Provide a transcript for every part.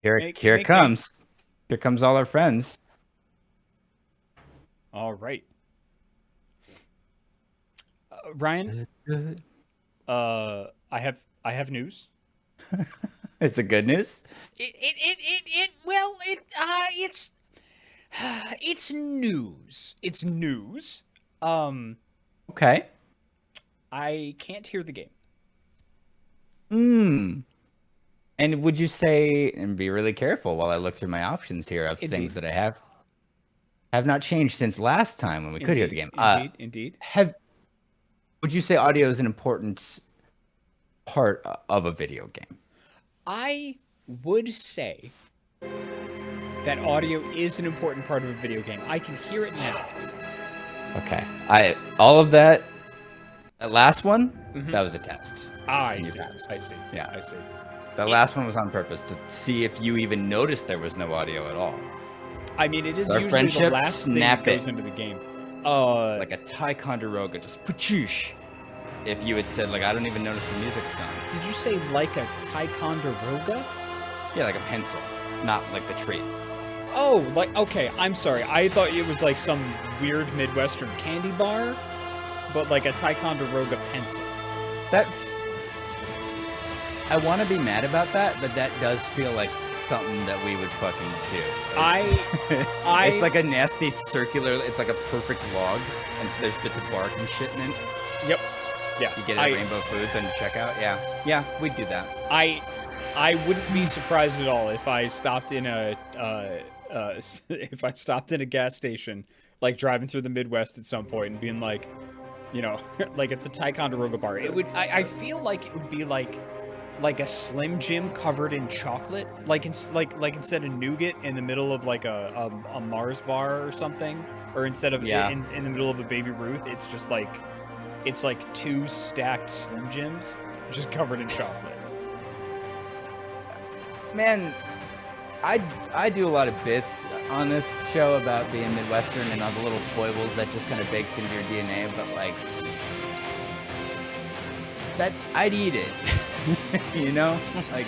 Here it comes. Here comes all our friends. All right. Ryan, I have news. It's the good news. It's it's news. It's news. Um, Okay. I can't hear the game. Hmm. And would you say, and be really careful while I look through my options here of things Indeed. that I have not changed since last time when we could hear the Indeed. game. Indeed. Have would you say audio is an important part of a video game? I would say that audio is an important part of a video game. I can hear it now. Okay. All of that last one, Mhm. that was a test. I You see. passed. I see. Yeah. I see. The It, last one was on purpose to see if you even noticed there was no audio at all. I mean, it is Our usually the friendship, last thing snap that goes it. into the game. Like a Ticonderoga, just pachoosh. If you had said, like, I don't even notice the music's gone. Did you say like a Ticonderoga? Yeah, like a pencil, not like the trait. Oh, like, okay, I'm sorry. I thought it was like some weird Midwestern candy bar, but like a Ticonderoga pencil. That I want to be mad about that, but that does feel like something that we would fucking do. It's like a nasty circular. It's like a perfect log, and there's bits of bark and shit in it. Yep. Yeah. You get it at Rainbow Foods and checkout. Yeah, we'd do that. I wouldn't be surprised at all if I stopped in a if I stopped in a gas station, like driving through the Midwest at some point and being like, like it's a Ticonderoga bar. It would. I feel like it would be like a Slim Jim covered in chocolate, like instead of nougat in the middle of like a Mars bar or something, or instead of in the middle of a Baby Ruth, it's just like it's like two stacked Slim Jims just covered in chocolate. Man, I do a lot of bits on this show about being Midwestern and all the little foibles that just kind of bakes into your DNA, but like that I'd eat it. You know? Like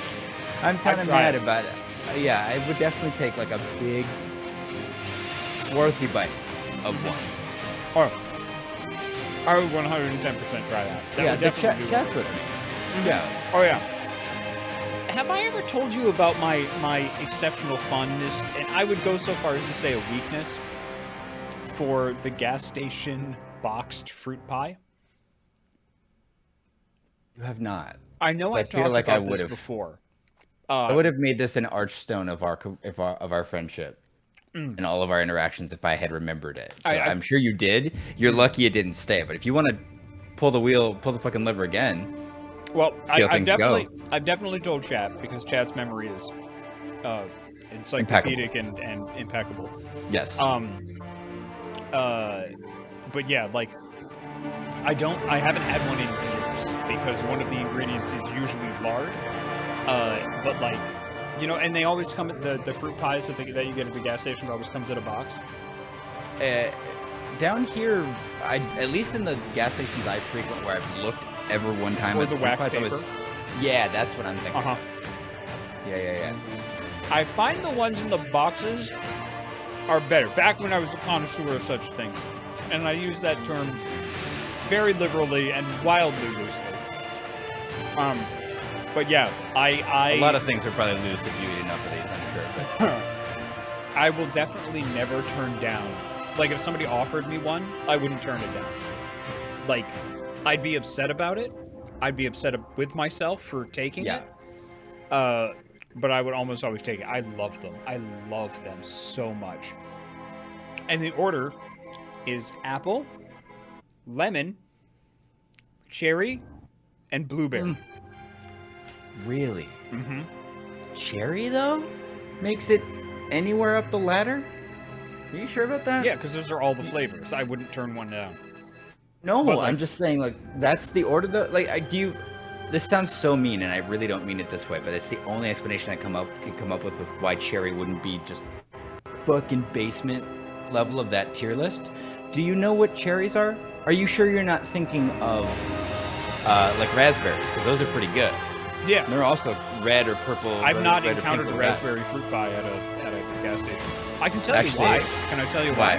I'm kind of mad about it. Yeah, I would definitely take like a big swarthy bite of one. Or I would 110% try that. Yeah, the chat's with me. Yeah. Oh yeah. Have I ever told you about my exceptional fondness, and I would go so far as to say a weakness, for the gas station boxed fruit pie? You have not. I know I've talked about this before. I would have made this an archstone of our friendship and all of our interactions if I had remembered it. So I'm sure you did. You're lucky it didn't stay. But if you want to pull the fucking lever again. Well, I've definitely told Chat, because Chat's memory is encyclopedic and impeccable. Yes. But yeah, like I haven't had one in years because one of the ingredients is usually lard. But like, and they always come at the fruit pies that you get at the gas stations always comes in a box. Down here, at least in the gas stations I frequent, where I've looked ever one time or at the wax paper. Yeah, that's what I'm thinking. Uh-huh. Yeah. I find the ones in the boxes are better. Back when I was a connoisseur of such things, and I use that term very liberally and wildly loosely. But yeah, a lot of things are probably loose if you eat enough of these, I'm sure. But I will definitely never turn down. Like, if somebody offered me one, I wouldn't turn it down. Like, I'd be upset about it. I'd be upset with myself for taking it. But I would almost always take it. I love them. I love them so much. And the order is apple, lemon, cherry, and blueberry. Really? Mm-hmm. Cherry, though? Makes it anywhere up the ladder? Are you sure about that? Yeah, because those are all the flavors. I wouldn't turn one down. No, like, I'm just saying, like, that's the order, though. Like, this sounds so mean, and I really don't mean it this way, but it's the only explanation I could come up with why cherry wouldn't be just fucking basement level of that tier list. Do you know what cherries are? Are you sure you're not thinking of, like, raspberries? Because those are pretty good. Yeah. And they're also red or purple. I've not red encountered a raspberry fruit pie at a gas station. I can tell you why. Can I tell you why?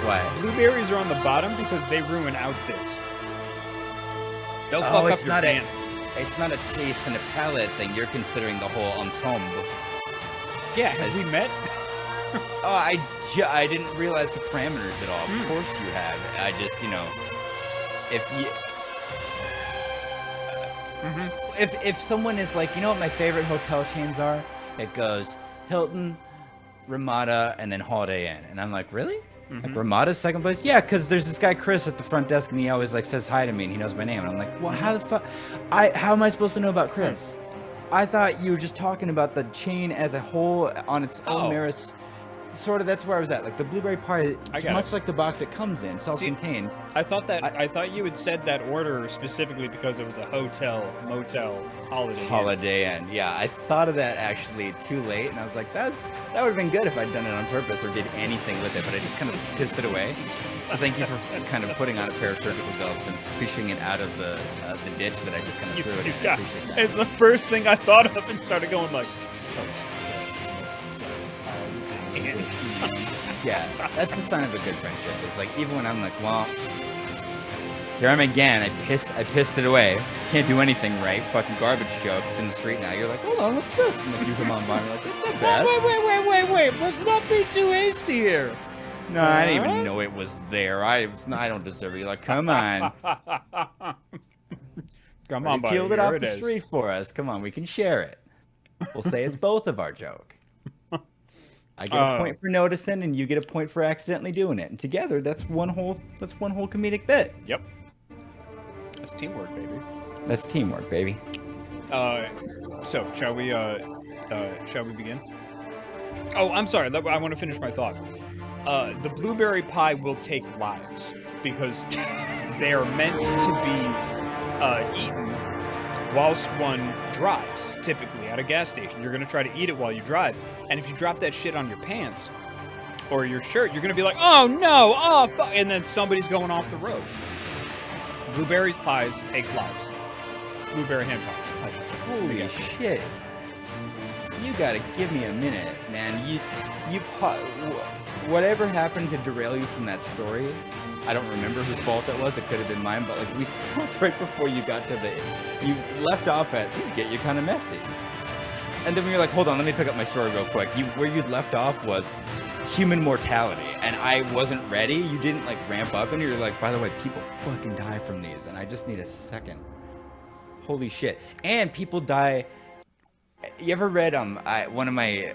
Why? Blueberries are on the bottom because they ruin outfits. They'll fuck up your pant. It's not a taste and a palate thing. You're considering the whole ensemble. Yeah, have we met? Oh, I didn't realize the parameters at all. Of course you have. I just, if someone is like, you know what my favorite hotel chains are? It goes Hilton, Ramada, and then Holiday Inn. And I'm like, really? Like Ramada's second place? Yeah, because there's this guy Chris at the front desk, and he always like says hi to me, and he knows my name. And I'm like, well, how the fuck? How am I supposed to know about Chris? I thought you were just talking about the chain as a whole on its own merits. Sort of, that's where I was at. Like the blueberry pie, much like the box it comes in, self-contained. I thought you had said that order specifically because it was a hotel, motel, Holiday Inn. Yeah, I thought of that actually too late, and I was like, that would have been good if I'd done it on purpose or did anything with it, but I just kind of pissed it away. So thank you for kind of putting on a pair of surgical gloves and fishing it out of the ditch that I just kind of threw it in. I appreciate that. It's the first thing I thought of and started going like, yeah, that's the sign of a good friendship. It's like, even when I'm like, well, here I am again, I pissed it away. Can't do anything right. Fucking garbage joke. It's in the street now. You're like, hold on, what's this? And like, you come on by and you're like, that's not bad. Wait. Let's not be too hasty here. No, I didn't even know it was there. I don't deserve it. You're like, come on. Come on, buddy. You peeled it off the street for us. Come on, we can share it. We'll say it's both of our joke. I get a point for noticing, and you get a point for accidentally doing it. And together, that's one whole comedic bit. Yep. That's teamwork, baby. That's teamwork, baby. So shall we begin? Oh, I'm sorry. I want to finish my thought. The blueberry pie will take lives because they are meant to be eaten whilst one drives, typically at a gas station. You're going to try to eat it while you drive. And if you drop that shit on your pants or your shirt, you're going to be like, oh no, oh fuck, and then somebody's going off the road. Blueberries pies take lives. Blueberry hand pies, I should say. Holy shit. You got to give me a minute, man. Whatever happened to derail you from that story, I don't remember whose fault that was. It could have been mine, but like we stopped right before you got to you left off at, these get you kind of messy. And then when you're like, hold on, let me pick up my story real quick. Where you'd left off was human mortality, and I wasn't ready. You didn't like ramp up, and you're like, by the way, people fucking die from these, and I just need a second. Holy shit. And people die. You ever read one of my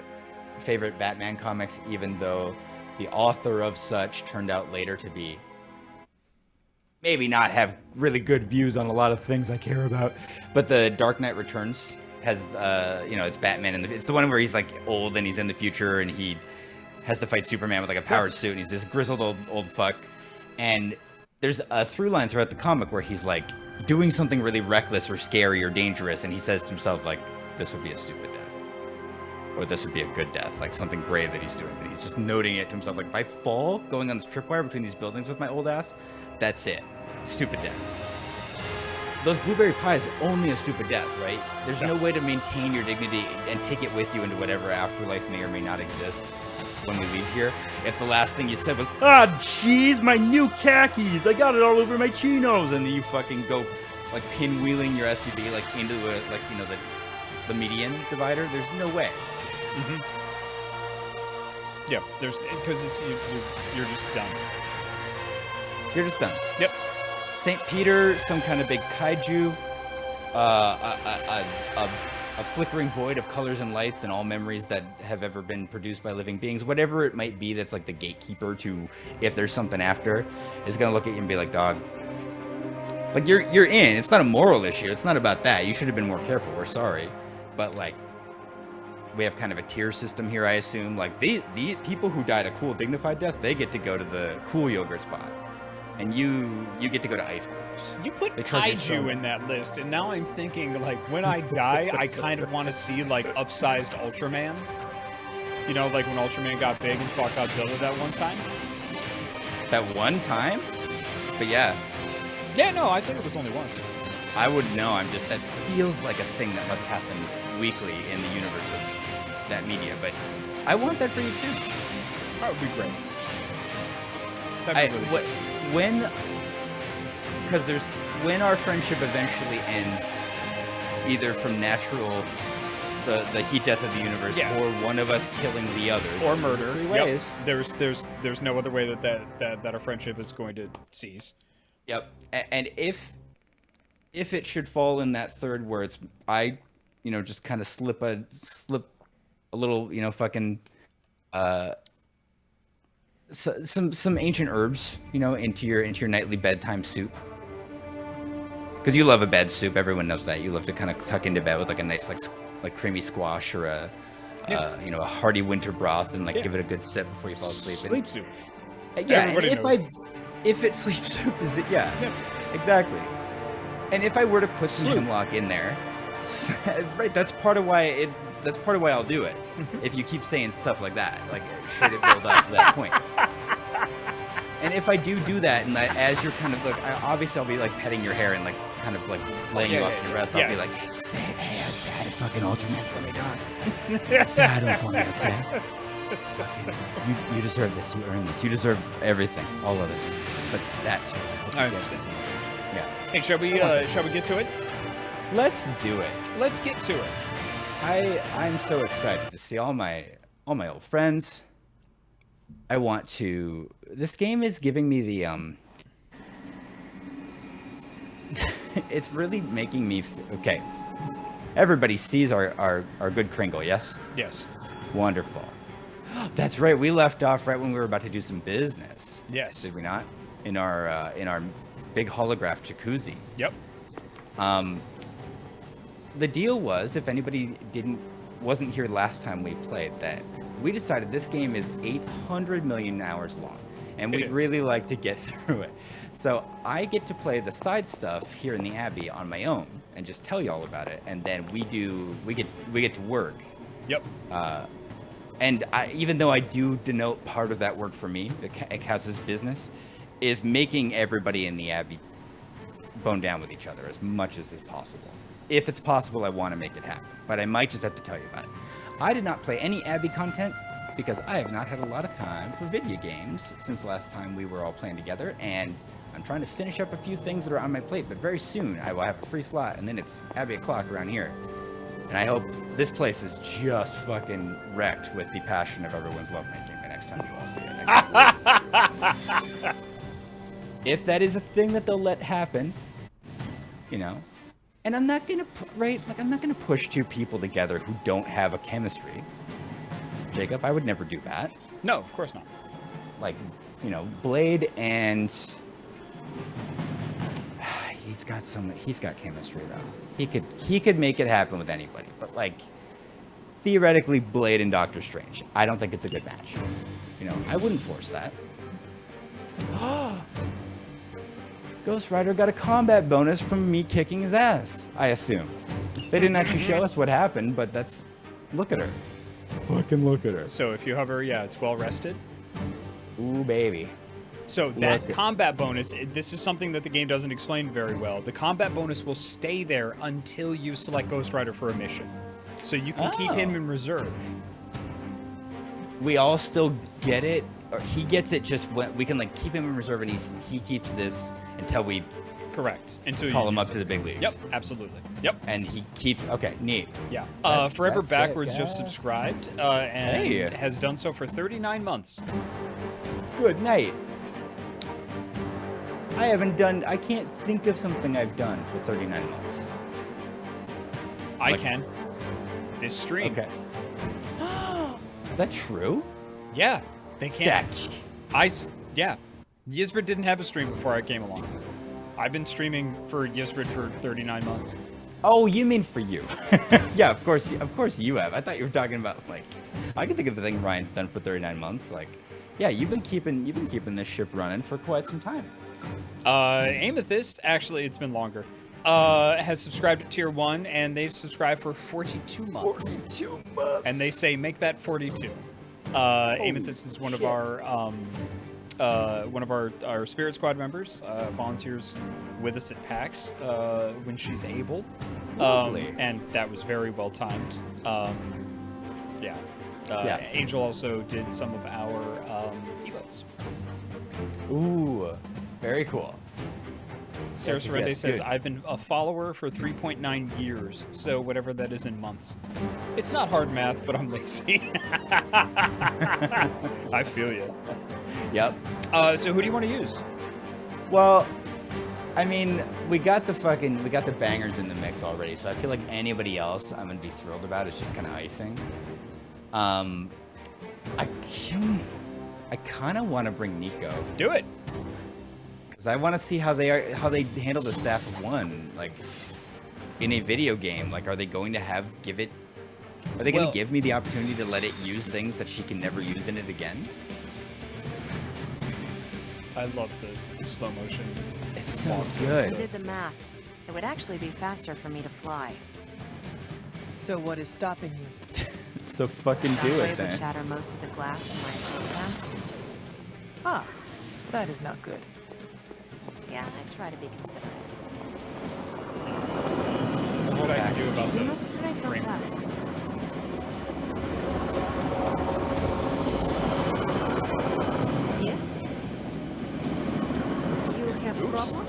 favorite Batman comics, even though the author of such turned out later to be maybe not have really good views on a lot of things I care about, but the Dark Knight Returns has it's Batman, and it's the one where he's like old and he's in the future and he has to fight Superman with like a powered suit, and he's this grizzled old fuck. And there's a through line throughout the comic where he's like doing something really reckless or scary or dangerous, and he says to himself like, this would be a stupid death, or this would be a good death, like something brave that he's doing. But he's just noting it to himself, like, if I fall going on this tripwire between these buildings with my old ass, that's it. Stupid death. Those blueberry pies, only a stupid death, right? There's no way to maintain your dignity and take it with you into whatever afterlife may or may not exist when we leave here. If the last thing you said was, jeez, my new khakis, I got it all over my chinos, and then you fucking go like pinwheeling your SUV like into the median divider, there's no way. Yeah, because you're just done. You're just done. Yep. St. Peter, some kind of big kaiju, a flickering void of colors and lights and all memories that have ever been produced by living beings, whatever it might be, that's like the gatekeeper to if there's something after, is gonna look at you and be like, dog, like you're in. It's not a moral issue. It's not about that. You should have been more careful. We're sorry. But like, we have kind of a tier system here, I assume. Like the people who died a cool, dignified death, they get to go to the cool yogurt spot, and you get to go to icebergs. You put kaiju in that list, and now I'm thinking like, when I die, I kind of want to see like upsized Ultraman. You know, like when Ultraman got big and fought Godzilla that one time. That one time? But yeah. Yeah, no, I think it was only once. I wouldn't know. That feels like a thing that must happen weekly in the universe of that media. But I want that for you too. That would be great. That'd be really good. When our friendship eventually ends, either from natural, the heat death of the universe, or one of us killing the other, or murder. Three ways. Yep. There's no other way that our friendship is going to cease. Yep. And if it should fall in that third where it's just kind of slip a little, fucking some ancient herbs, into your nightly bedtime soup. Because you love a bed soup, everyone knows that. You love to kind of tuck into bed with like a nice like creamy squash or a hearty winter broth and give it a good sip before you fall asleep. Sleep soup. Yeah, and if it's sleep soup, is it? Yeah, exactly. And if I were to put some hemlock in there, right? That's part of why I'll do it. If you keep saying stuff like that, like should it build up to that point? And if I do that, and as you're kind of obviously I'll be like petting your hair and like kind of like laying you off to rest. I'll be like, hey, say hi to fucking Ultraman for me, dog. Say hi to him for me, okay? Fucking, you deserve this. You earn this. You deserve everything, all of this, but that too. I understand. Yeah. Hey, shall we get to it? Let's do it. Let's get to it. I'm so excited to see all my old friends. I want to. This game is giving me the it's really making me okay. Everybody sees our good Kringle, yes? Yes. Wonderful. That's right. We left off right when we were about to do some business. Yes. Did we not? In our big holograph jacuzzi. Yep. The deal was, if anybody wasn't here last time we played, that we decided this game is 800 million hours long, and we'd really like to get through it. So I get to play the side stuff here in the Abbey on my own and just tell you all about it, and then we get to work. Yep. And even though I do denote part of that work for me, it counts as business, is making everybody in the Abbey bone down with each other as much as is possible. If it's possible, I want to make it happen, but I might just have to tell you about it. I did not play any Abbey content because I have not had a lot of time for video games since the last time we were all playing together, and I'm trying to finish up a few things that are on my plate, but very soon I will have a free slot, and then it's Abbey o'clock around here. And I hope this place is just fucking wrecked with the passion of everyone's lovemaking the next time you all see it. If that is a thing that they'll let happen, and I'm not gonna I'm not gonna push two people together who don't have a chemistry. Jacob, I would never do that. No, of course not. Like, Blade and he's got chemistry though. He could make it happen with anybody, but like theoretically Blade and Doctor Strange, I don't think it's a good match. I wouldn't force that. Ghost Rider got a combat bonus from me kicking his ass, I assume. They didn't actually show us what happened, but look at her. Fucking look at her. So if you hover, it's well rested. Ooh, baby. So that combat bonus, this is something that the game doesn't explain very well. The combat bonus will stay there until you select Ghost Rider for a mission. So you can keep him in reserve. We all still get it, or he gets it just when we can keep him in reserve, and he keeps this until we until call you him up to the big leagues. Yep, absolutely. Yep. And he keeps neat. Yeah. Forever Backwards just subscribed and has done so for 39 months. Good night. I can't think of something I've done for 39 months. I can. This stream. Okay. Is that true? Yeah, they can. Yeah. Yisbert didn't have a stream before I came along. I've been streaming for Yisbert for 39 months. Oh, you mean for you? Yeah, of course you have. I thought you were talking about I can think of the thing Ryan's done for 39 months. Yeah, you've been keeping this ship running for quite some time. Amethyst, actually, it's been longer. Has subscribed to Tier 1, and they've subscribed for 42 months. 42 months. And they say, make that 42. Amethyst is one of our one of our Spirit Squad members volunteers with us at PAX when she's able. And that was very well timed. Yeah. Angel also did some of our emotes. Ooh, very cool. Sarah Sorende says, good. I've been a follower for 3.9 years, so whatever that is in months. It's not hard math, but I'm lazy. I feel you. Yep. So who do you want to use? Well, I mean, we got the bangers in the mix already, so I feel like anybody else I'm gonna be thrilled about. It's just kind of icing. I kind of want to bring Nico. Do it. Because I want to see how they handle the staff of one, like in a video game. Like, are they going to give it? Are they going to give me the opportunity to let it use things that she can never use in it again? I love the slow motion. It's so good. I did the math. It would actually be faster for me to fly. So what is stopping you? So fucking That do wave it would then. shatter most of the glass in my program. Ah, that is not good. Yeah, I try to be considerate. See what I can do about How much did I feel frame. that? Yes? You have a problem?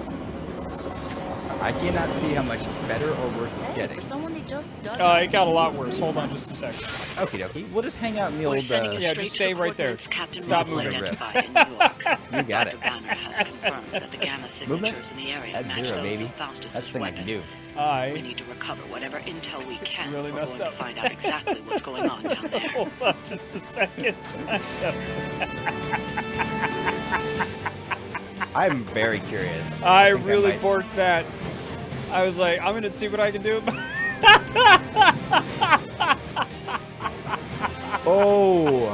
I cannot see how much better or worse it's Hey, getting. for someone that just does It got a lot worse. Hold on just a second. Okie dokie. We'll just hang out in the We're old. sending you Yeah, straight just to the stay right there. coordinates Captain Stop Marvel moving. identified in New York. You got it. Dr. Banner has confirmed that the gamma Movement? signatures in the area That's match zero, those baby. of Faustus's That's the thing I can weapon. do. We I need to recover whatever intel we can. Really We're messed going up. to find out exactly what's going on down there. hold on just a second. I'm very curious. I think really might- borked that. I was like, I'm gonna see what I can do. Oh,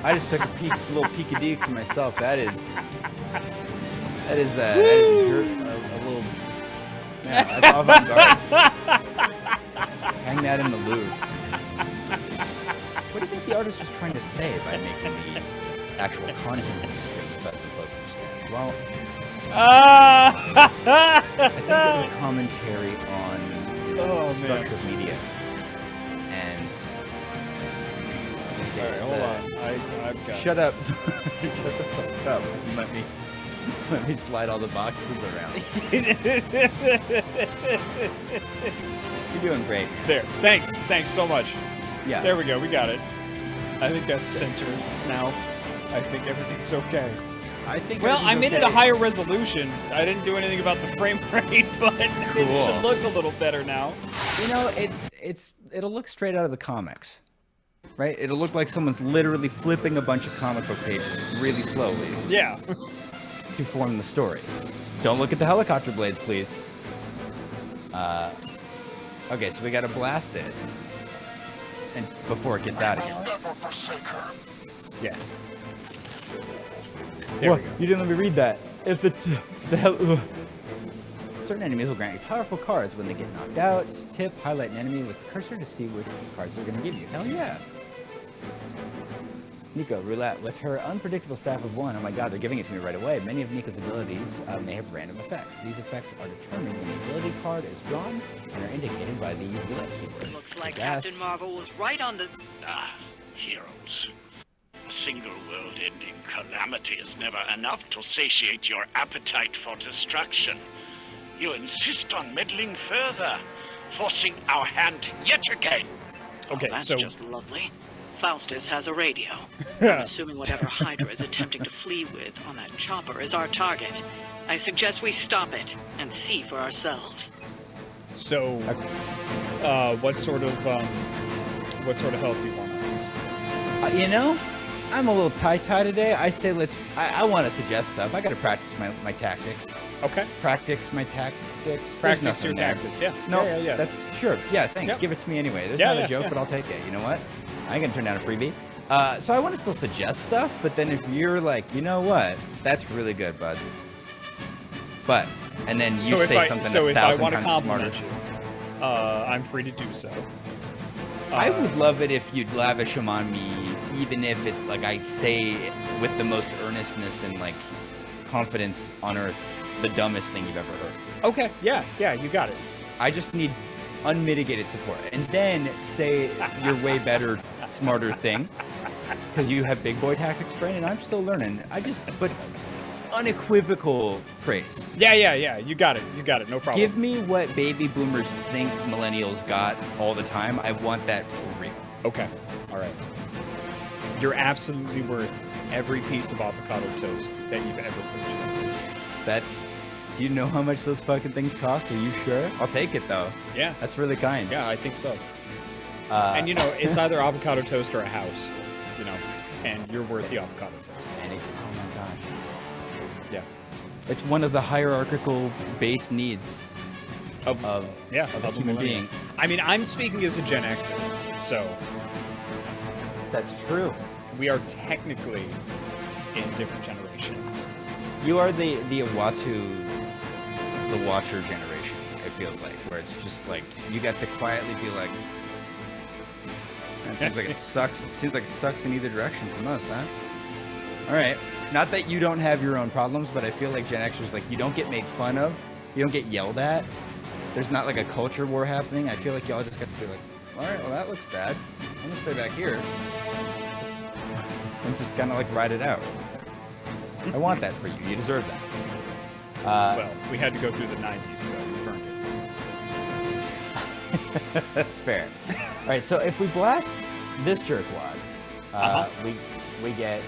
I just took a little peek-a-dee for myself. That is a little. Yeah, that's avant-garde. Hang that in the Louvre. What do you think the artist was trying to say by making the actual content of the stream such a postage stamp? Well, I think it was a commentary on Oh, the man. structure of media. And All right, hold on. I've got. shut up. Shut the fuck up. Let me slide all the boxes around. You're doing great. There. Thanks so much. Yeah. There we go. We got it. I think that's centered now. I think everything's okay. I think. Well, I made it a okay. higher resolution. I didn't do anything about the frame rate, but it Cool. should look a little better now. You know, it'll look straight out of the comics, right? It'll look like someone's literally flipping a bunch of comic book pages really slowly Yeah. to form the story. Don't look at the helicopter blades, please. Okay, so we gotta blast it, and before it gets out of here. Yes. There we go. You didn't let me read that. If certain enemies will grant you powerful cards when they get knocked out. Tip: highlight an enemy with the cursor to see which cards they're gonna give you. Hell yeah. Nico, roulette. With her unpredictable staff of one, oh my god, they're giving it to me right away. Many of Nico's abilities may have random effects. These effects are determined when the ability card is drawn and are indicated by the roulette keyword. Looks like Yes. Captain Marvel was right on the... Heroes. A single world-ending calamity is never enough to satiate your appetite for destruction. You insist on meddling further, forcing our hand yet again. Okay, That's so just lovely. Faustus has a radio. I'm assuming whatever Hydra is attempting to flee with on that chopper is our target. I suggest we stop it and see for ourselves. So, what sort of health do you want on this? You know, I'm a little tie-tie today. I say I want to suggest stuff. I gotta practice my tactics. Okay. Practice my tactics. There's Practice nothing your there. tactics. Yeah. No, Yeah. that's sure. Yeah, thanks. Yep. Give it to me anyway. There's Yeah, not yeah, a joke, yeah. but I'll take it. You know what? I ain't gonna turn down a freebie. So I want to still suggest stuff, but then if you're like, you know what, that's really good, bud. But and then you say something so a if I thousand want to times smarter. compliment you, I'm free to do so. I would love it if you'd lavish them on me even if it, like, I say with the most earnestness and, like, confidence on earth, the dumbest thing you've ever heard. Okay, yeah, you got it. I just need unmitigated support. And then say your way better, smarter thing, because you have big boy tactics brain, and I'm still learning. But unequivocal praise. Yeah, you got it, no problem. Give me what baby boomers think millennials got all the time. I want that for real. Okay, all right. You're absolutely worth every piece of avocado toast that you've ever purchased. Do you know how much those fucking things cost? Are you sure? I'll take it though. Yeah. That's really kind. Yeah, I think so. And you know, it's either avocado toast or a house, you know, and you're worth the avocado toast. Oh my gosh. Yeah. It's one of the hierarchical base needs of a human being. I mean, I'm speaking as a Gen Xer, so That's true. we are technically in different generations. You are the Iwatu, the Watcher generation, it feels like, where it's just like, you get to quietly be like, it seems like it sucks. It seems like it sucks in either direction from us, huh? All right. Not that you don't have your own problems, but I feel like Gen Xers, like, you don't get made fun of. You don't get yelled at. There's not like a culture war happening. I feel like y'all just get to be like, all right, well, that looks bad. I'm going to stay back here. And just kind of like ride it out. I want that for you. You deserve that. Well, we had to go through the 90s, so we've earned it. That's fair. All right, so if we blast this jerkwad, we get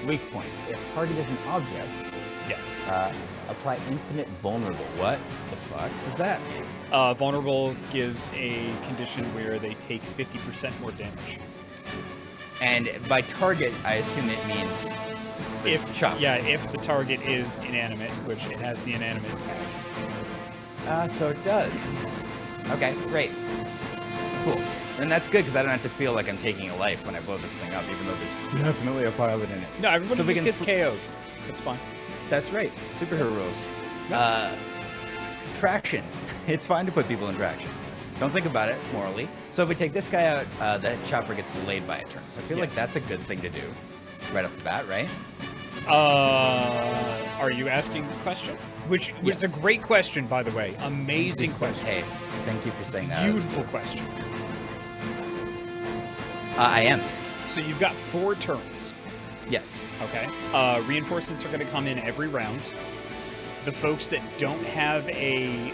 weak point. If target is an object, Yes. apply infinite vulnerable. What the fuck does that mean? Vulnerable gives a condition where they take 50% more damage. And by target, I assume it means If the target is inanimate, which it has the inanimate tag. So it does. Okay, great. Cool. And that's good, because I don't have to feel like I'm taking a life when I blow this thing up, even though there's definitely a pilot in it. No, everybody So we just can gets KO'd. That's fine. That's right. Superhero rules. Traction. It's fine to put people in traction. Don't think about it morally. So if we take this guy out, the chopper gets delayed by a turn. So I feel like Yes. that's a good thing to do right off the bat, right? Are you asking a question? Which is a great question, by the way. Amazing question. Hey, thank you for saying that. Beautiful question. I am. So you've got 4 turns. Yes. Okay. Reinforcements are going to come in every round. The folks that don't have a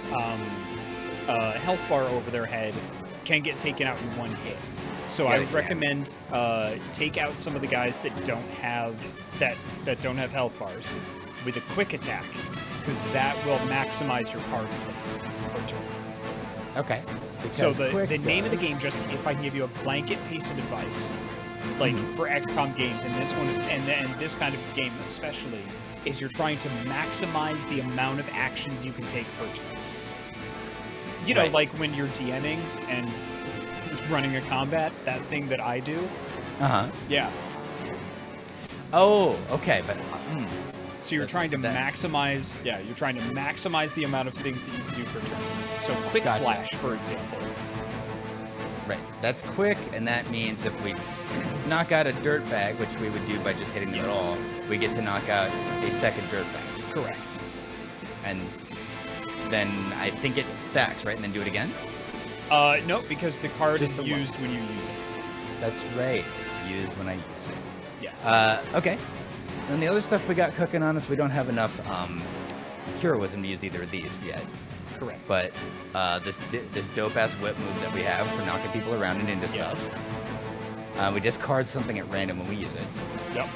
health bar over their head can get taken out in one hit. So I would recommend take out some of the guys that don't have health bars with a quick attack, because that will maximize your card plays per turn. Okay. So Because the name of the game, just if I can give you a blanket piece of advice, like for XCOM games, and this one is, and this kind of game especially, is you're trying to maximize the amount of actions you can take per turn. You know, Right. like when you're DMing and running a combat, that thing that I do. Uh-huh. Yeah. Oh, okay, but So you're trying to maximize. Yeah, you're trying to maximize the amount of things that you can do per turn. So quick Gotcha. slash, for example. right. That's quick, and that means if we knock out a dirt bag, which we would do by just hitting them at Yes. all, we get to knock out a second dirt bag. Correct. And then I think it stacks, right? And then do it again? No, because the card Just is the used once. when you use it. That's right. It's used when I use it. Yes. Okay. And the other stuff we got cooking on us, we don't have enough heroism to use either of these yet. Correct. But this dope-ass whip move that we have for knocking people around and into Yes. stuff. We discard something at random when we use it. Yep.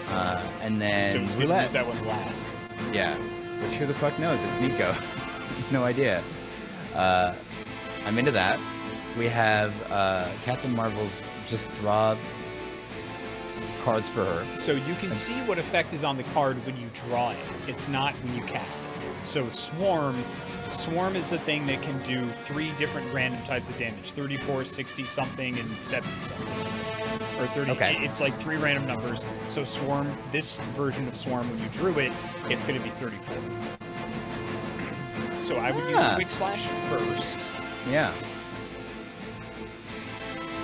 And then So it's good to roulette. use that one last. Yeah. Which who the fuck knows? It's Nico. No idea. I'm into that. We have Captain Marvel's just draw cards for her. So you can see what effect is on the card when you draw it. It's not when you cast it. So Swarm is the thing that can do 3 different random types of damage. 34, 60 something, and 70 something. Or 30. Okay. It's like 3 random numbers. So Swarm, this version of Swarm, when you drew it, it's going to be 34. So I would use Ah. Quick Slash first. Yeah.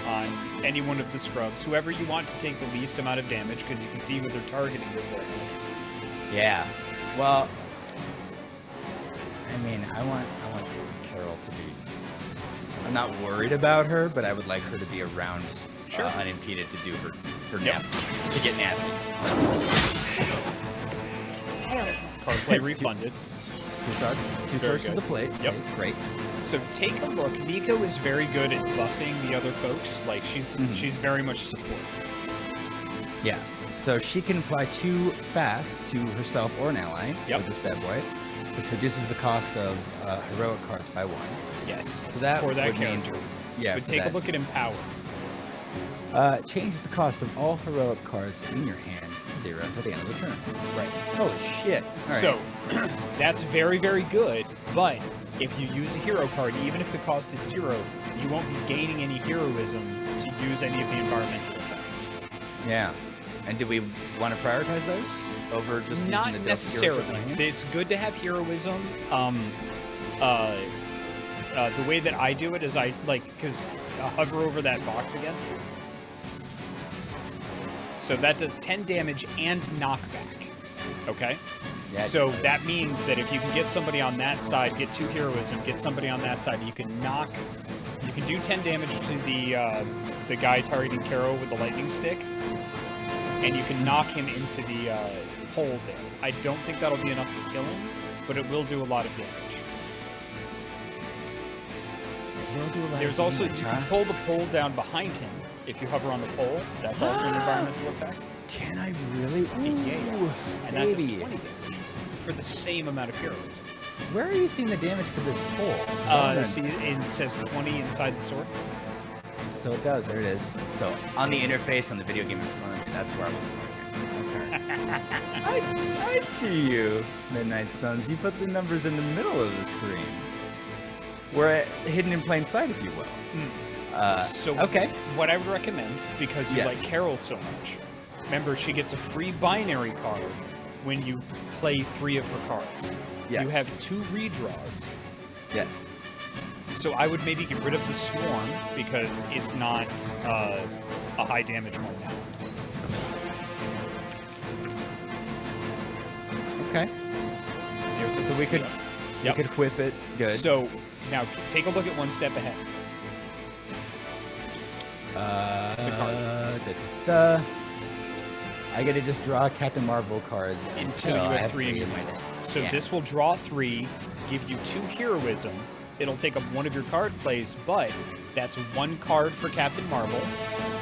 on any one of the scrubs, whoever you want to take the least amount of damage, because you can see who they're targeting beforehand. Yeah. Well, I mean, I want Carol to be. I'm not worried about her, but I would like her to be around, unimpeded to do her nasty, to get nasty. Card play refunded. Two swords to the plate. Yep. Nice, great. So take a look. Nico is very good at buffing the other folks. Like she's very much support. Yeah. So she can apply 2 fast to herself or an ally with this bad boy, which reduces the cost of heroic cards by 1. Yes. So that for that would character. mean, yeah. But take a look at Empower. Change the cost of all heroic cards in your hand to 0 until the end of the turn. Right. Holy shit. All so that's very, very good. But if you use a hero card, even if the cost is 0, you won't be gaining any heroism to use any of the environmental effects. Yeah. And do we want to prioritize those over just not using the necessarily? It's good to have heroism. The way that I do it is I because I'll hover over that box again. So that does 10 damage and knockback. Okay? Yeah, so that means that if you can get somebody on that side, get 2 heroism, get somebody on that side, you can do 10 damage to the guy targeting Carol with the lightning stick, and you can knock him into the pole there. I don't think that'll be enough to kill him, but it will do a lot of damage. There's also, you can pull the pole down behind him if you hover on the pole. That's also an environmental effect. Can I really? Ooh, yes. And that does 20 damage for the same amount of heroism. Where are you seeing the damage for this pole? See, it says 20 inside the sword. So it does. There it is. So on the interface on the video game in front of me, that's where I was looking. I see you, Midnight Suns. You put the numbers in the middle of the screen. We're hidden in plain sight, if you will. Okay. What I would recommend, because you like Carol so much, remember she gets a free binary card when you play 3 of her cards. Yes. You have 2 redraws. Yes. So I would maybe get rid of the Swarm because it's not a high damage one now. Okay. So we could whip it. Good. So now take a look at one step ahead. I get to just draw Captain Marvel cards until you have 3 in your hand. So this will draw 3, give you 2 heroism. It'll take up one of your card plays, but that's 1 card for Captain Marvel,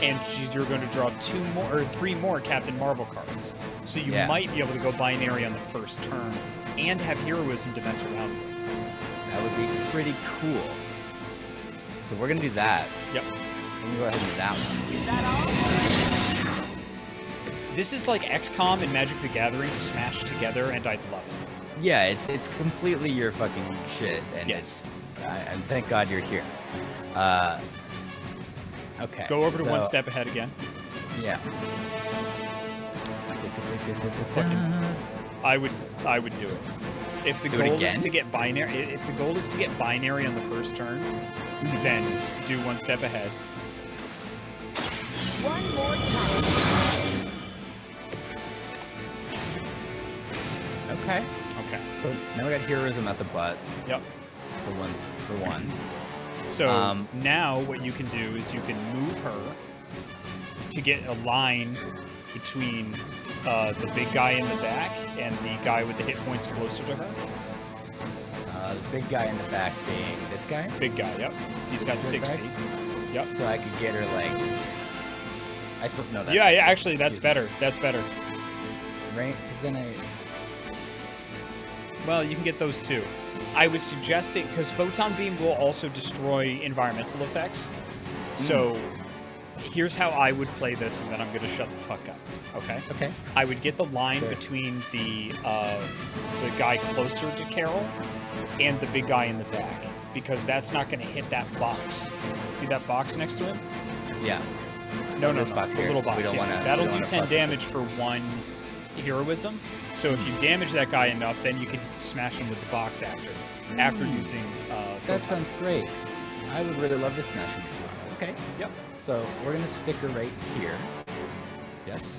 and you're going to draw 3 more Captain Marvel cards. So you might be able to go binary on the first turn and have heroism to mess around with. That would be pretty cool. So we're going to do that. Yep. Let me go ahead and do that one. Is that all? This is like XCOM and Magic the Gathering smashed together, and I love it. Yeah, it's completely your fucking shit, and and thank God you're here. Okay. Go over to one step ahead again. Yeah. I would do it. If the goal is to get binary, on the first turn, then do one step ahead. One more time. Okay. Okay. So now we got heroism at the butt. Yep. For one. So now what you can do is you can move her to get a line between the big guy in the back and the guy with the hit points closer to her. The big guy in the back being this guy? Big guy, yep. He's got 60. Yep. So I could get her like... I suppose no. That's Actually, that's better. That's better. Right? Because then I... Well, you can get those too. I was suggesting, because Photon Beam will also destroy environmental effects. So here's how I would play this, and then I'm going to shut the fuck up. Okay? Okay. I would get the line between the guy closer to Carol and the big guy in the back, because that's not going to hit that box. See that box next to him? Yeah. No, this box the here. little box. We don't wanna, that'll do 10 damage for 1 heroism. So if you damage that guy enough, then you can smash him with the box after using that sounds great. I would really love to smash him with the box. Okay. Yep. So we're gonna stick her right here. Yes.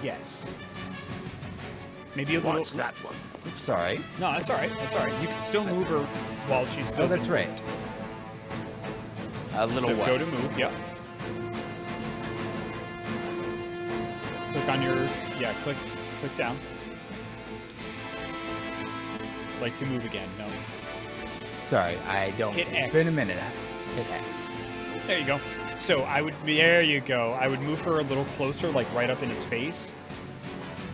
Yes. Maybe a little. What's that one? Oops, sorry. No, that's all right. That's all right. You can still move her while she's still. Oh, that's being right. moved. A little So what? go to move. Yep. Click on your. Yeah. Click down. Like to move again. No. Sorry, I don't. Hit It's X. been a minute. Hit X. There you go. So I would. There you go. I would move her a little closer, like right up in his face.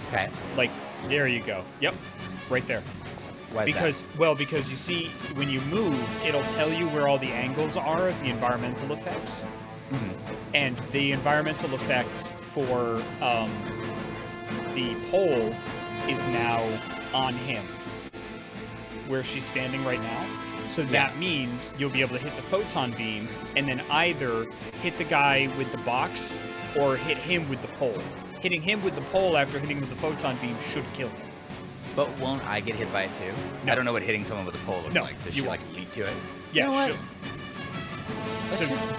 Okay. Like there you go. Yep. Right there. Why is Because you see, when you move, it'll tell you where all the angles are of the environmental effects. that? Mhm. And the environmental effect for the pole is now on him, where she's standing right now. So that means you'll be able to hit the photon beam and then either hit the guy with the box or hit him with the pole. Hitting him with the pole after hitting him with the photon beam should kill him. But won't I get hit by it too? No. I don't know what hitting someone with a pole looks No, like. Does you she won't. like lead to it? Yeah, You know what? should. Let's So just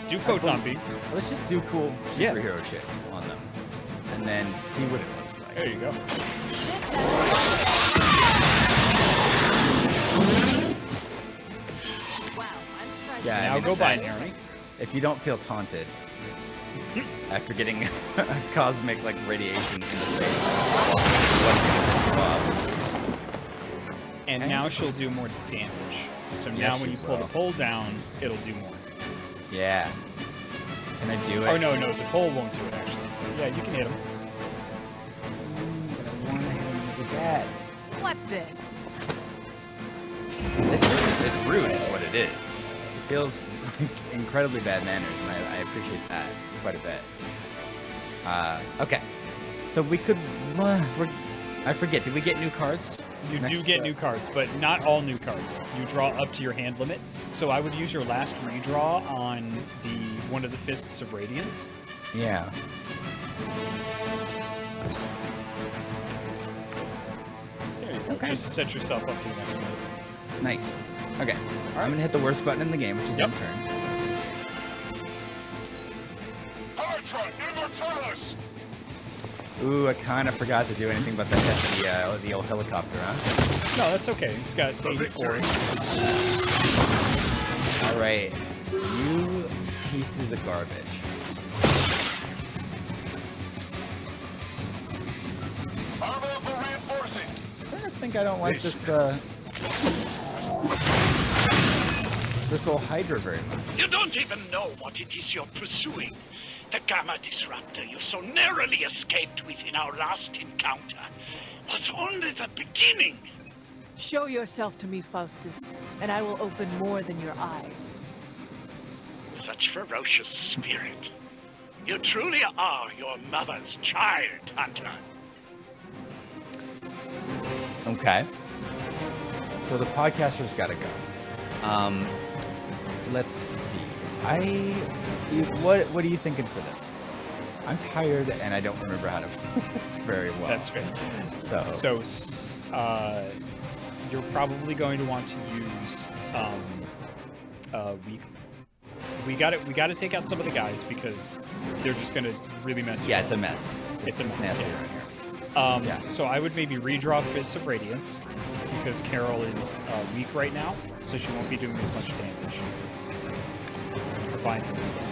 do photon beam. Let's just do cool Yeah. superhero shit on them, and then see what it looks like. There you go. Wow, I'm surprised. Yeah, Now go binary. If you don't feel taunted after getting cosmic like radiation in the face, what's gonna piss you off? And Okay. now she'll do more damage. So Yes, now when she you pull the will. pole down, it'll do more. Yeah. Can I do it? Oh, no, the pole won't do it, actually. Yeah, you can hit him. But I want to hit him with that. Watch this. It's rude, is what it is. It feels incredibly bad manners, and I appreciate that quite a bit. Okay. So we could. I forget. Did we get new cards? You Next, do get new cards, but not all new cards. You draw up to your hand limit. So I would use your last redraw on one of the Fists of Radiance. Yeah. There you go. Okay. Just to set yourself up for the next thing. Nice. Okay. I'm gonna hit the worst button in the game, which is Yep. end turn. Ooh, I kind of forgot to do anything but the old helicopter, huh? No, that's okay. It's got 84. All right. You pieces of garbage. I think I don't like this this old Hydra very much. You don't even know what it is you're pursuing. The Gamma Disruptor you so narrowly escaped within our last encounter was only the beginning. Show yourself to me, Faustus, and I will open more than your eyes. Such ferocious spirit. You truly are your mother's child, Hunter. Okay. So the podcaster's got to go. Let's see. What are you thinking for this? I'm tired and I don't remember how to play this very well. That's fair. So So, you're probably going to want to use, we got to take out some of the guys because they're just going to really mess you yeah, up. it's a mess. It's a mess, nasty yeah. around here. Yeah. So I would maybe redraw Fists of Radiance because Carol is weak right now, so she won't be doing as much damage. Her binder is gone.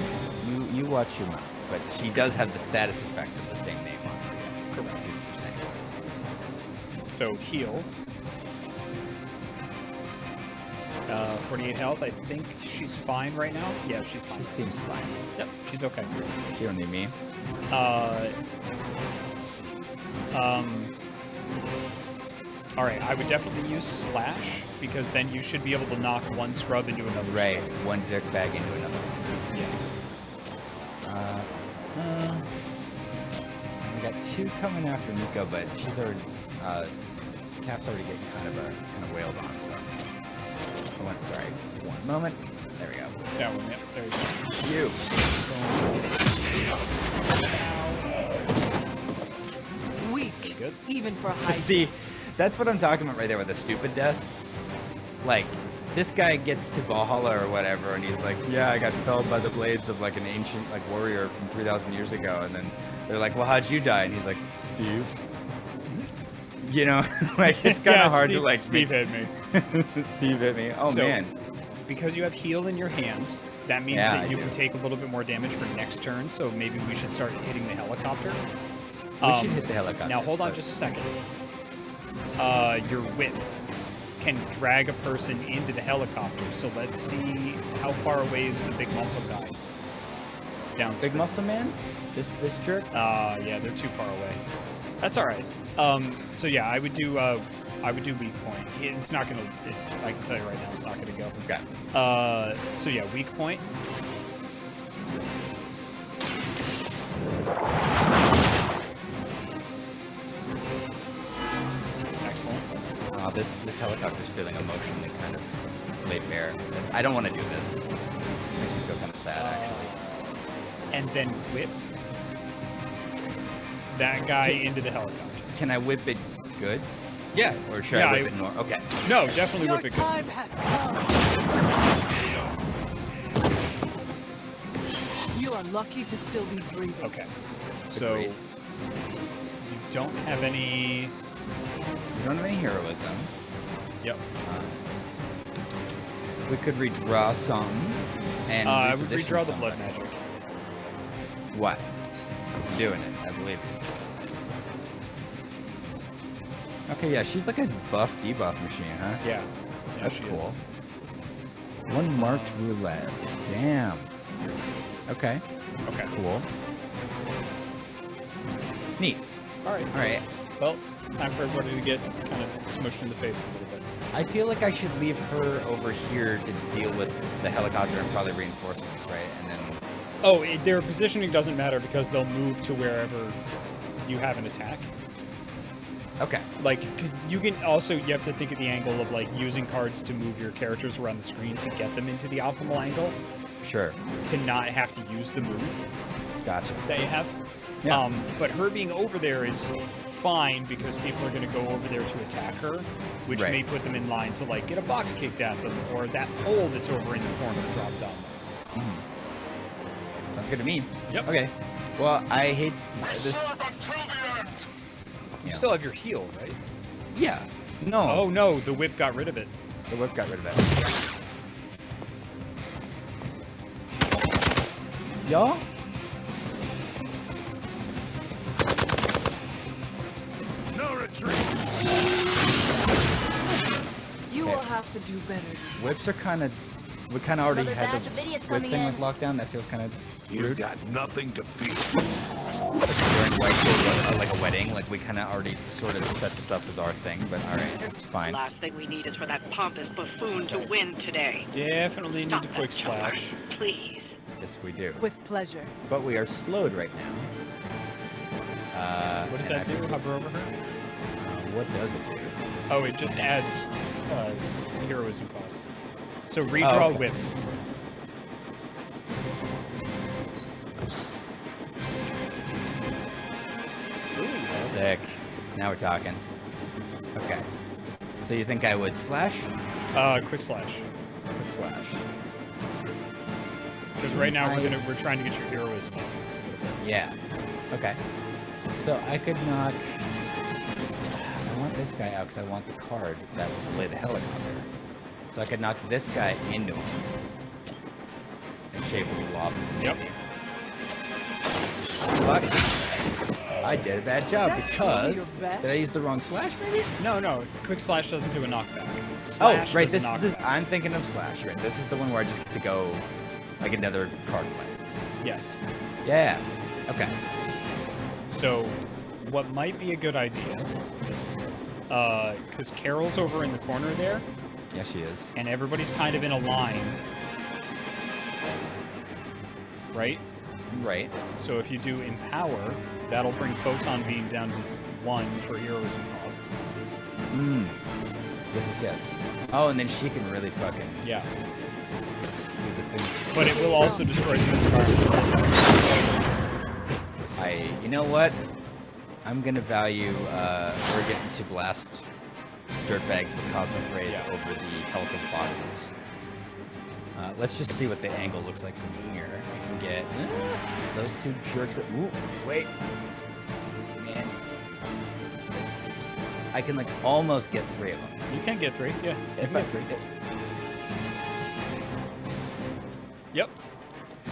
You watch your mouth, but she does have the status effect of the same name on her. Yes. Correct. I see what you're saying. So heal. 48 health. I think she's fine right now. Yeah, she's fine. She seems fine. Yep, she's okay. She don't need me. Let's see. All right, I would definitely use Slash because then you should be able to knock one scrub into another. Right, Scrub. one dick bag into another one. Yeah. We got two coming after Nico, but she's already Cap's already getting kind of wailed on. So, sorry, one moment. There we go. That one. Yep. There you go. Weak, Good. even for high. See, that's what I'm talking about right there with the stupid death. Like, this guy gets to Valhalla or whatever, and he's like, yeah, I got felled by the blades of like an ancient like warrior from 3,000 years ago, and then they're like, well, how'd you die? And he's like, Steve. You know, like it's kind of hard to like. Steve hit me. Steve hit me. Oh So, man. Because you have heal in your hand, that means Yeah, that I you do. can take a little bit more damage for next turn. So maybe we should start hitting the helicopter. We should hit the helicopter. Now hold on but- just a second. Your whip can drag a person into the helicopter. So let's see how far away is the big muscle guy. Downstream. Big muscle man. This jerk. Yeah, they're too far away. That's all right. So yeah, I would do weak point. It's not gonna. I can tell you right now, it's not gonna go. Okay. So yeah, weak point. Excellent. This helicopter's feeling emotionally kind of laid bare. I don't want to do this. It makes me feel kind of sad, actually. And then whip that guy into the helicopter. Can I whip it good? Yeah. Or should Yeah, I whip it normal? Okay. No, definitely Your whip it good. time has come. You are lucky to still be breathing. Okay. So Agreed. you don't have any. We don't have any heroism. Yep. We could redraw some. And I would reposition redraw the some. blood magic. What? It's doing it. I believe it. Okay, yeah, she's like a buff debuff machine, huh? Yeah. Yeah, That's she cool. is. One marked roulette. Damn. Okay. Okay. Cool. Neat. All right. All right. Well, time for everybody to get kind of smushed in the face a little bit. I feel like I should leave her over here to deal with the helicopter and probably reinforcements, right? And then. Oh, their positioning doesn't matter because they'll move to wherever you have an attack. Okay. Like, you can also, you have to think of the angle of, like, using cards to move your characters around the screen to get them into the optimal angle, Sure. to not have to use the move Gotcha. that you have. Yeah. But her being over there is fine because people are going to go over there to attack her, which Right. may put them in line to, like, get a box kicked at them, or that pole that's over in the corner dropped on them. Sounds good to me. Yep. Okay. Well, I hate this. You Yeah. still have your heal, right? Yeah. No. Oh, no, the whip got rid of it. The whip got rid of that. Y'all? No retreat. You will have to do better. Whips are kind of. We kind of already Another had batch the of idiots whip coming thing in. with lockdown. That feels kind of You rude. got nothing to fear. During White like a wedding, like we kind of already sort of set this up as our thing, but all right, it's The fine. last thing we need is for that pompous buffoon to win today. Definitely need Stop to that quick chopper, slash. please. Yes, we do. With pleasure. But we are slowed right now. What does and that do? Hover over her? What does it do? Oh, it just adds heroism cost. So redraw okay. whip. Sick. Now we're talking. Okay. So you think I would slash? Quick slash. Quick slash. Because right now we're trying to get your heroism up. Yeah. Okay. So I could knock. I want this guy out because I want the card that will play the helicopter. So I could knock this guy into him. And shape will lob him. Yep. Fuck. I did a bad job that truly because your best? did I use the wrong slash maybe? No. Quick slash doesn't do a knockback. Slash Oh, right. does This a is. knockback. I'm thinking of slash. Right. This is the one where I just get to go like another card play. Yes. Yeah. Okay. So, what might be a good idea? Because Carol's over in the corner there, Yeah, she is. and everybody's kind of in a line, right? Right. So if you do Empower, that'll bring Photon Beam down to 1 for heroism cost. Yes. Oh, and then she can really fucking Yeah. do the thing. But it will also destroy some environments. You know what? I'm gonna value her getting to blast dirtbags with cosmic rays over the health of boxes. Let's just see what the angle looks like from here. I can get those two jerks. Ooh, wait, man. Let's see. I can like almost get 3 of them. You can get 3. Yeah. If You I, can get 3. Yep.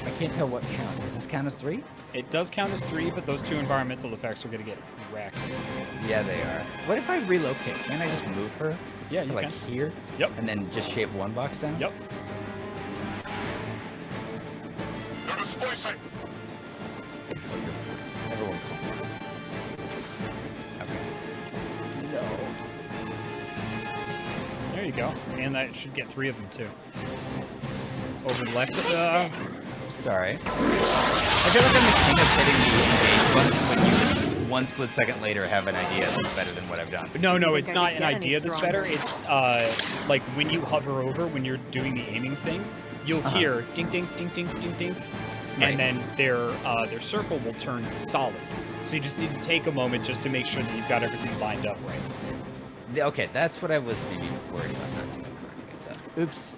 I can't tell what counts. Does this count as 3? It does count as 3, but those 2 environmental effects are going to get wrecked. Yeah, they are. What if I relocate? Can't I just move her? Yeah, you like can. here? Yep. And then just shave 1 box down? Yep. Everyone calm. Okay. No. There you go. And that should get 3 of them, too. Over the left. Sorry. I feel like I'm the king of hitting the engage button when you 1 split second later have an idea that's better than what I've done. No, think it's I not could an get any idea that's stronger. better. It's like when you hover over, when you're doing the aiming thing, you'll hear ding, ding, ding, ding, ding, ding. Right. And then their circle will turn solid. So you just need to take a moment just to make sure that you've got everything lined up right. Okay, that's what I was maybe worried about not doing correctly. So, oops.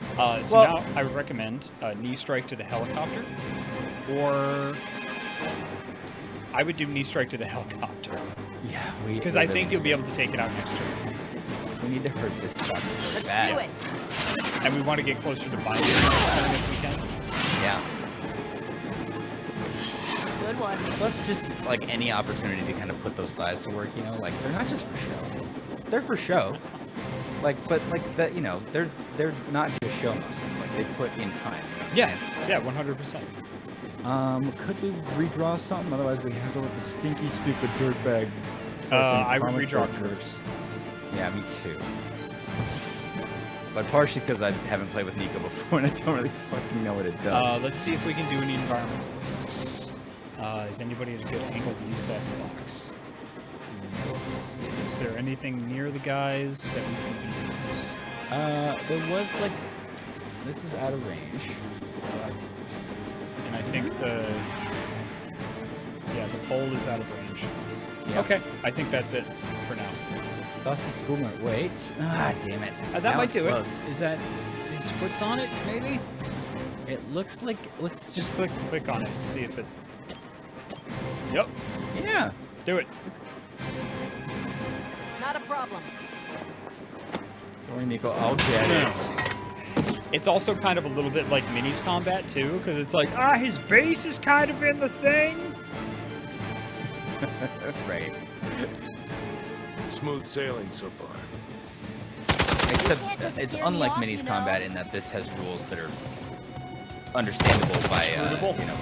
So Well- now I would recommend knee strike to the helicopter, or I would do knee strike to the helicopter Yeah, because I think you'll be able to take it out next turn. we need to hurt this chopper really Let's bad. do it. And we want to get closer to binding if we can. Yeah. Good one. Plus, just like any opportunity to kind of put those thighs to work, you know, like they're not just for show. They're for show. Like, but like that, you know, they're not just show muscles. Like they put in time. Yeah, 100%. Could we redraw something? Otherwise, we have to go with the stinky, stupid dirtbag. I would redraw curves. Yeah, me too. But partially because I haven't played with Nico before and I don't really fucking know what it does. Let's see if we can do any environmental effects. Is anybody at a good angle to use that box? Is there anything near the guys that we can use? There was like, this is out of range. And I think the pole is out of range. Yeah. Okay, I think that's it for now. Fastest movement. Wait. Ah, damn it. That Now might it's do close. it. Is that his foot's on it? Maybe. It looks like. Let's Just click on it. See if it. Yep. Yeah. Do it. Not a problem. Don't worry, Nico. I'll get it. It's also kind of a little bit like minis combat too, because it's like, his base is kind of in the thing. Right. Smooth sailing so far. Except can't just it's steer me unlike off, minis you know? combat in that this has rules that are understandable by Scrutable? you know.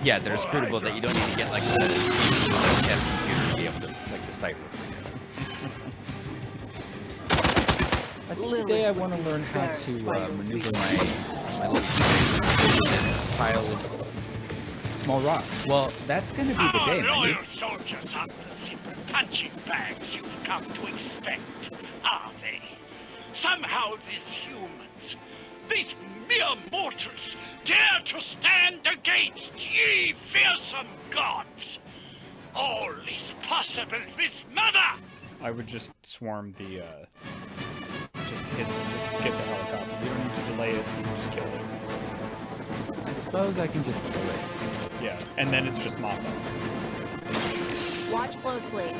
Yeah, they're scrutable that you don't need to get like a test computer to be able to like decipher. I think today I want to learn how to maneuver my little pile of small rocks. Well, that's going to be the Our day, man. loyal soldiers aren't the simple punching bags you've come to expect, are they? Somehow these humans, these mere mortals, dare to stand against ye fearsome gods. All is possible with Mother! I would just swarm the, just get the helicopter. You don't need to delay it, you can just kill it. I suppose I can just kill it. Yeah, and then it's just mop up. Watch closely.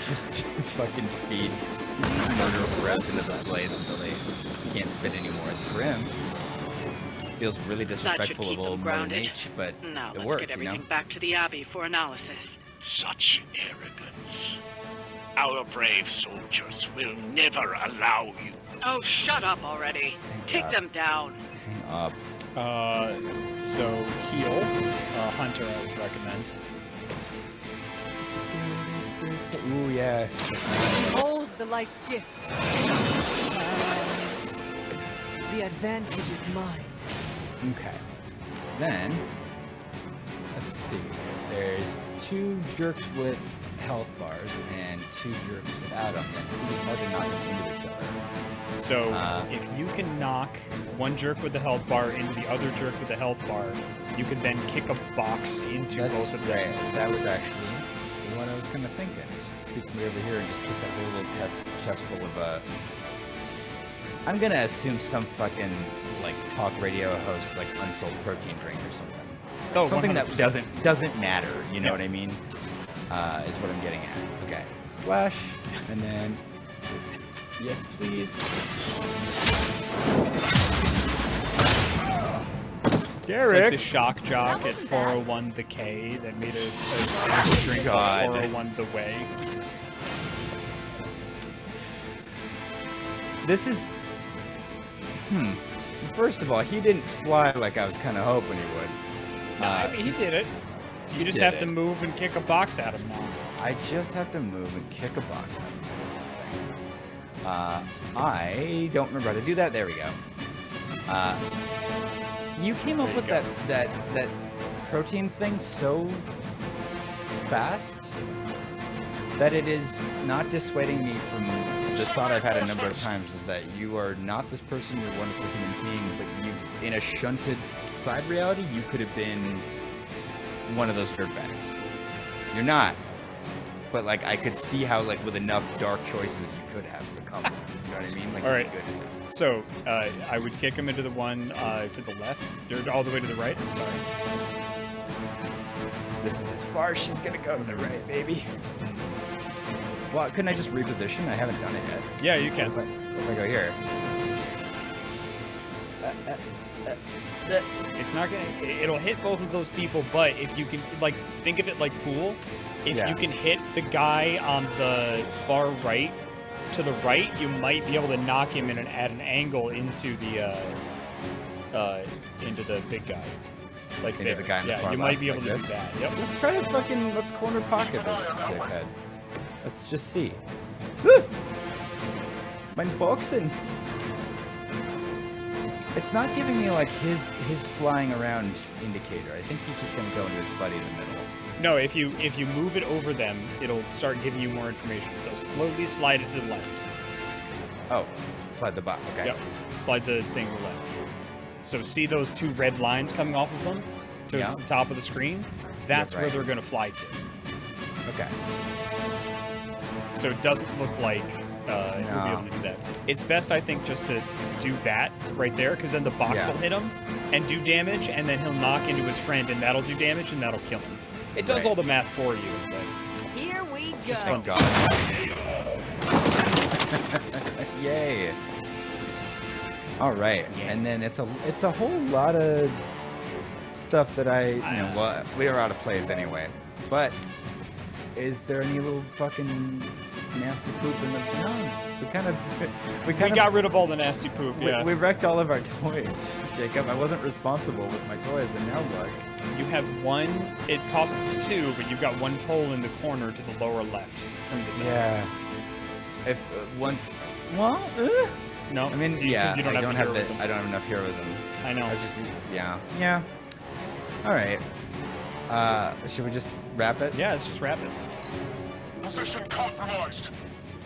Just fucking feed murder breaths into the blades until they can't spit anymore. It's grim. Feels really That should disrespectful keep of them old Mother grounded. Nature, but Now it let's worked, get you know? everything back to the Abbey for analysis. Such arrogance. Our brave soldiers will never allow you. Oh, shut up already. Take God. them down. Hang up. So heal, Hunter I would recommend. Ooh, yeah. Hold the light's gift. The advantage is mine. Okay. Then, let's see. There's 2 jerks with health bars and 2 jerks without them, then it's really hard to knock them into each other. So if you can knock one jerk with the health bar into the other jerk with the health bar, you could then kick a box into both of them. Right. That was actually what I was kind of thinking. Just scoot me over here and just kick that whole little chest full of I'm gonna assume some fucking like talk radio host like unsold protein drink or something. Oh, Something 100%. that doesn't matter. You know what I mean? Is what I'm getting at. Okay. Slash and then yes, please. It's like the shock jock at 401 The K that made a drink God. 401 The Way. This is First of all, he didn't fly like I was kind of hoping he would. No, I mean, he did it. You just have to move and kick a box at him now. I just have to move and kick a box at him. I don't remember how to do that. There we go. You came up with that protein thing so fast that it is not dissuading me from the thought I've had a number of times is that you are not this person, you're a wonderful human being, but you, in a shunted side reality, you could have been one of those dirtbags. You're not. But, like, I could see how, like, with enough dark choices, you could have become one. You know what I mean? Like, All right. you could. So, I would kick him into the one to the left, or all the way to the right. I'm sorry. This is as far as she's gonna go to the right, baby. Well, couldn't I just reposition? I haven't done it yet. Yeah, you can. What if I go here? It's not gonna. It'll hit both of those people, but if you can, like, think of it like pool. If Yeah. you can hit the guy on the far right to the right, you might be able to knock him in at an angle into the big guy. Like Into there. the guy on the yeah, far you might left, be able like to this? do that. Yep. Let's try to let's corner pocket this dickhead. Let's just see. Woo! Mein Boxen. It's not giving me like his flying around indicator. I think he's just gonna go into his buddy in the middle. No, if you move it over them, it'll start giving you more information. So slowly slide it to the left. Oh, slide the bot. Okay. Yep. Slide the thing to the left. So see those 2 red lines coming off of them towards Yeah. the top of the screen? That's right. where they're going to fly to. Okay. So it doesn't look like you'll be able to do that. It's best, I think, just to do that right there, because then the box Yeah. will hit him and do damage, and then he'll knock into his friend, and that'll do damage, and that'll kill him. It does Right. all the math for you, but Here we go. just fun. God. Yay. All right. Yeah. And then it's a whole lot of stuff that well, we are out of plays anyway. But is there any little fucking nasty poop in the no? We We got rid of all the nasty poop, yeah. we wrecked all of our toys, Jacob. I wasn't responsible with my toys, and now look. You have one, it costs 2, but you've got 1 pole in the corner to the lower left from the center. Yeah. If once, well, No, I mean, you don't have the heroism. I don't have enough heroism. I know. I was just, yeah. All right. Should we just wrap it? Yeah, let's just wrap it. Position compromised.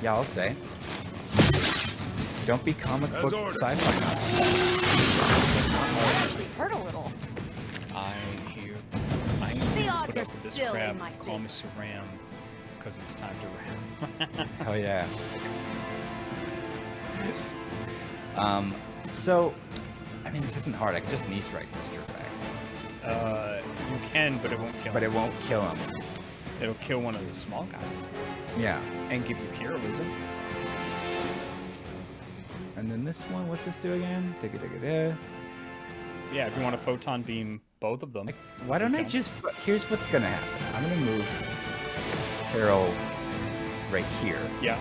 Yeah, I'll say. Don't be comic As book ordered. sci-fi. Actually hurt a little. I'm here The to odds put are up with this still crap. in my Call me favor. Saram, because it's time to wrap. Oh yeah. So, I mean, this isn't hard. I can just knee strike this jerkbag, You can, but it won't kill but him. it won't kill him. It'll kill one of the small guys Yeah. and give you heroism. And then this one, what's this do again? Digga-digga-da. Yeah, if you want to photon beam both of them. Why don't I Okay. just? Here's what's gonna happen. I'm gonna move Carol right here. Yeah.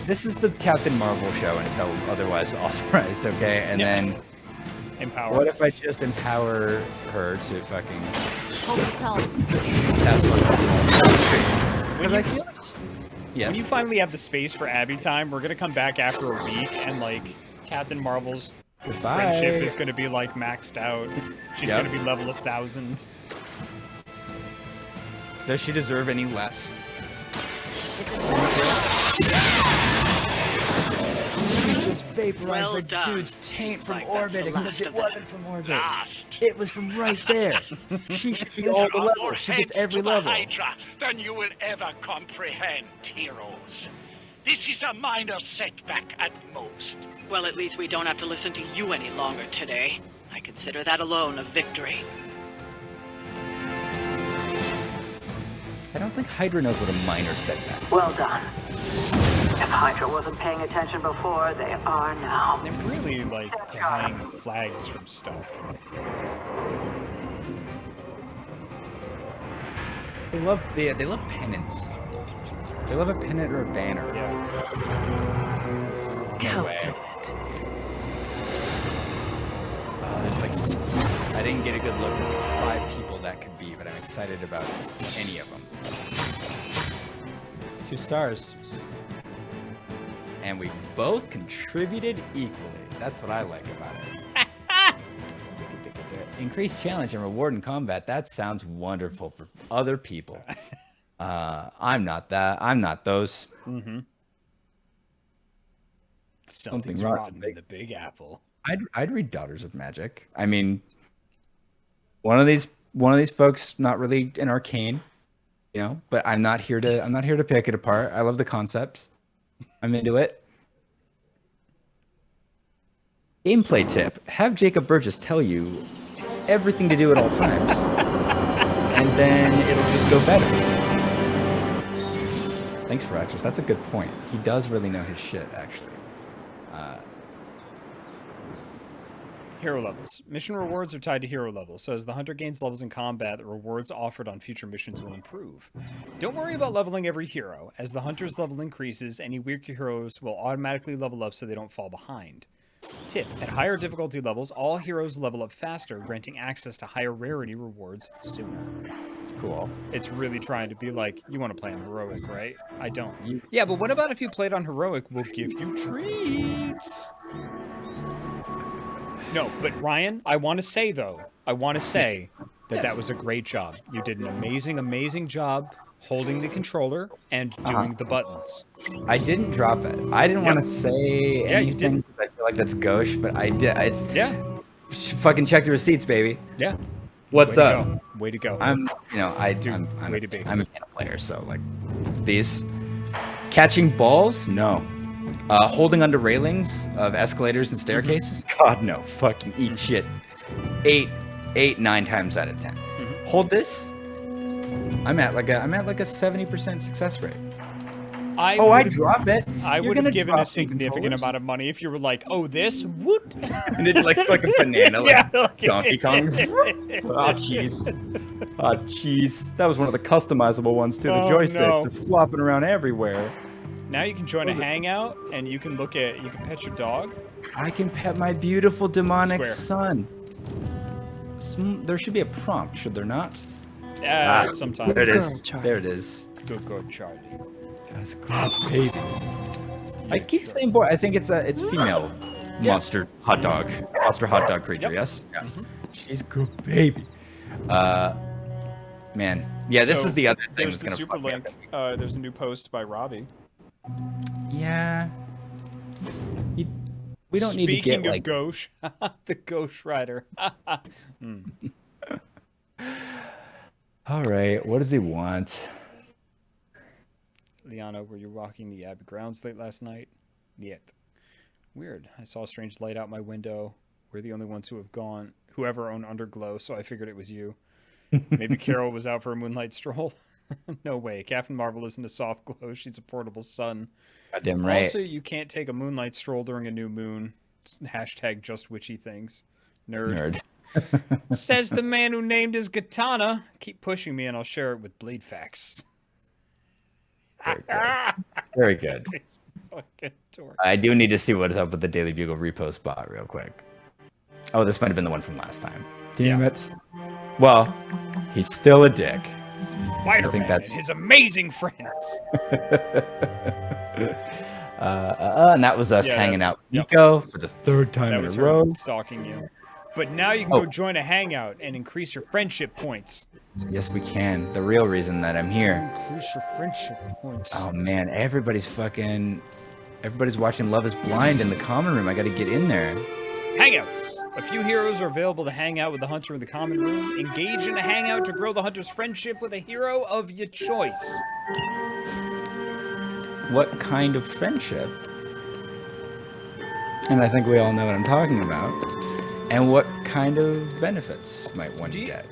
This is the Captain Marvel show until otherwise authorized, okay? And Yeah. then Empower. what if I just empower her to fucking Hope this helps. task force? Because you- I feel like yes. When you finally have the space for Abby time, we're gonna come back after a week and like Captain Marvel's Goodbye. friendship is gonna be like maxed out. She's Yep. gonna be level 1,000. Does she deserve any less? She just vaporized Well the done. dude's taint Seems from like that's orbit, the except last it of them. wasn't from orbit. Last. It was from right there. She should be all There the are more levels. She gets heads every to the level. Hydra than you will ever comprehend, heroes. This is a minor setback at most. Well, at least we don't have to listen to you any longer today. I consider that alone a victory. I don't think Hydra knows what a minor setback. Well done. If Hydra wasn't paying attention before, they are now. They really like to hang flags from stuff. They love pennants. They love a pennant or a banner. Yeah. No way. There's like, I didn't get a good look. There's like 5 people that could be, but I'm excited about any of them. 2 stars. And we both contributed equally. That's what I like about it. Increased challenge and reward in combat. That sounds wonderful for other people. I'm not that. I'm not those. Mm-hmm. Something's wrong. rotten in the Big Apple. I'd read Daughters of Magic. I mean, one of these folks not really an arcane, you know, but I'm not here to pick it apart. I love the concept. I'm into it. Gameplay tip: have Jacob Burgess tell you everything to do at all times, and then it'll just go better. Thanks, Fraxis. That's a good point. He does really know his shit, actually. Hero levels. Mission rewards are tied to hero levels, so as the hunter gains levels in combat, the rewards offered on future missions will improve. Don't worry about leveling every hero. As the hunter's level increases, any weaker heroes will automatically level up so they don't fall behind. Tip: at higher difficulty levels, all heroes level up faster, granting access to higher rarity rewards sooner. Cool. It's really trying to be like, you want to play on heroic, right? I don't. Yeah, but what about if you played on heroic? We'll give you treats. No, but Ryan, I want to say though, that was a great job. You did an amazing job holding the controller and doing the buttons. I didn't drop it. I didn't want to say anything because I feel like that's gauche, but I did. It's fucking check the receipts, baby. Yeah. What's Way up? To go. Way to go. I'm a piano player, so like these catching balls, no. Holding onto railings of escalators and staircases, God no. Fucking eat shit. 9 times out of 10. Hold this. I'm at like a 70% success rate. I drop it. I would have given a significant amount of money if you were like, oh, this, woot. And it's like a banana, like Donkey Kong. Oh, jeez. Oh, jeez. That was one of the customizable ones, too. The joysticks are flopping around everywhere. Now you can join a hangout, and you can pet your dog. I can pet my beautiful demonic Square. son. There should be a prompt, should there not? Sometimes. There it is. There it is. Good Charlie. That's good, baby. I keep saying boy. I think it's female monster hot dog creature. Yes. Yeah. She's good, baby. Man. Yeah. This is the other thing There's that's gonna the super fuck me link. up. There's a new post by Robbie. Yeah. We don't need to get Speaking of like gauche, the Ghost Rider. All right. What does he want? Liana, were you walking the Abbey grounds late last night? Yet. Weird. I saw a strange light out my window. We're the only ones who ever own Underglow, so I figured it was you. Maybe Carol was out for a moonlight stroll. No way. Captain Marvel isn't a soft glow. She's a portable sun. Goddamn right. Also, you can't take a moonlight stroll during a new moon. Hashtag just witchy things. Nerd. Says the man who named his katana. Keep pushing me and I'll share it with Blade Facts. Very good. Fucking dork. I do need to see what is up with the Daily Bugle repost bot real quick. Oh, this might have been the one from last time. Damn it. Well, he's still a dick. Spider-Man and his amazing friends. And that was us hanging out with Nico for the 3rd time in a row. Stalking you. But now you can go join a hangout and increase your friendship points. Yes, we can. The real reason that I'm here. Increase your friendship points. Oh man, everybody's watching Love is Blind in the common room. I gotta get in there. Hangouts. A few heroes are available to hang out with the hunter in the common room. Engage in a hangout to grow the hunter's friendship with a hero of your choice. What kind of friendship? And I think we all know what I'm talking about. And what kind of benefits might one get?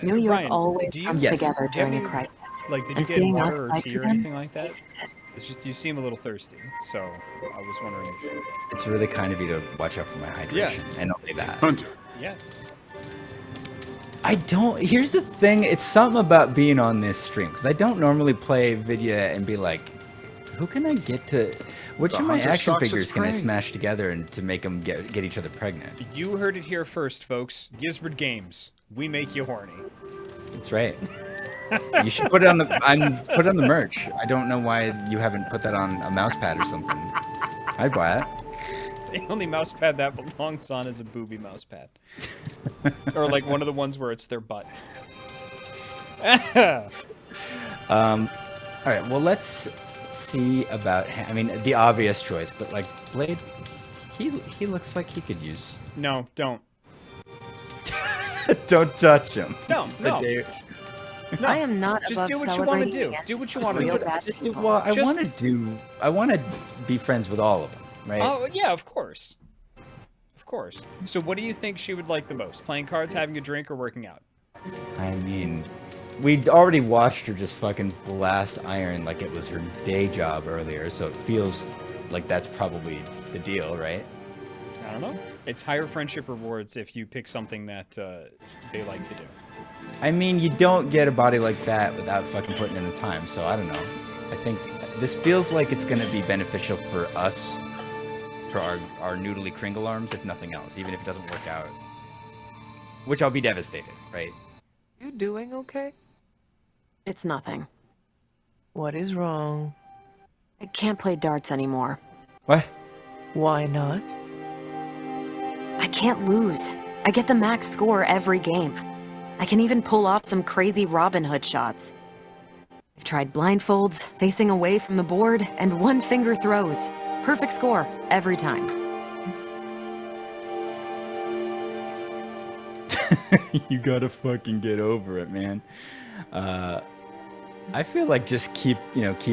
New York Ryan, always comes together during a crisis. Like, did you And get seeing us water or fight tea for or them anything like that? eases it. It's just you seem a little thirsty, so I was wondering if... It's really kind of you to watch out for my hydration, and only that. Hunter. Yeah. I don't. Here's the thing. It's something about being on this stream because I don't normally play video and be like, who can I get to? Which The of my hunter action stalks figures its can I prey. smash together and to make them get each other pregnant? You heard it here first, folks. Gizbert Games. We make you horny. That's right. You should put it on the. Put it on the merch. I don't know why you haven't put that on a mouse pad or something. I'd buy it. The only mouse pad that belongs on is a booby mouse pad. Or like one of the ones where it's their butt. All right. Well, let's see about. I mean, the obvious choice, but like Blade, he looks like he could use. No, don't. Don't touch him. No, no. No, I am not just above do what you want to celebrating do. against Do what you just want to real do. bad Just do, people. well, I Just- want to be friends with all of them, right? Oh, yeah, of course. Of course. So what do you think she would like the most? Playing cards, having a drink, or working out? I mean, we'd already watched her just fucking blast iron like it was her day job earlier, so it feels like that's probably the deal, right? I don't know. It's higher friendship rewards if you pick something that they like to do. I mean, you don't get a body like that without fucking putting in the time, so I don't know. I think this feels like it's going to be beneficial for us, for our noodly Kringle arms, if nothing else, even if it doesn't work out. Which I'll be devastated, right? You doing okay? It's nothing. What is wrong? I can't play darts anymore. What? Why not? I can't lose. I get the max score every game. I can even pull off some crazy Robin Hood shots. I've tried blindfolds, facing away from the board, and one-finger throws. Perfect score, every time. You gotta fucking get over it, man. I feel like just keep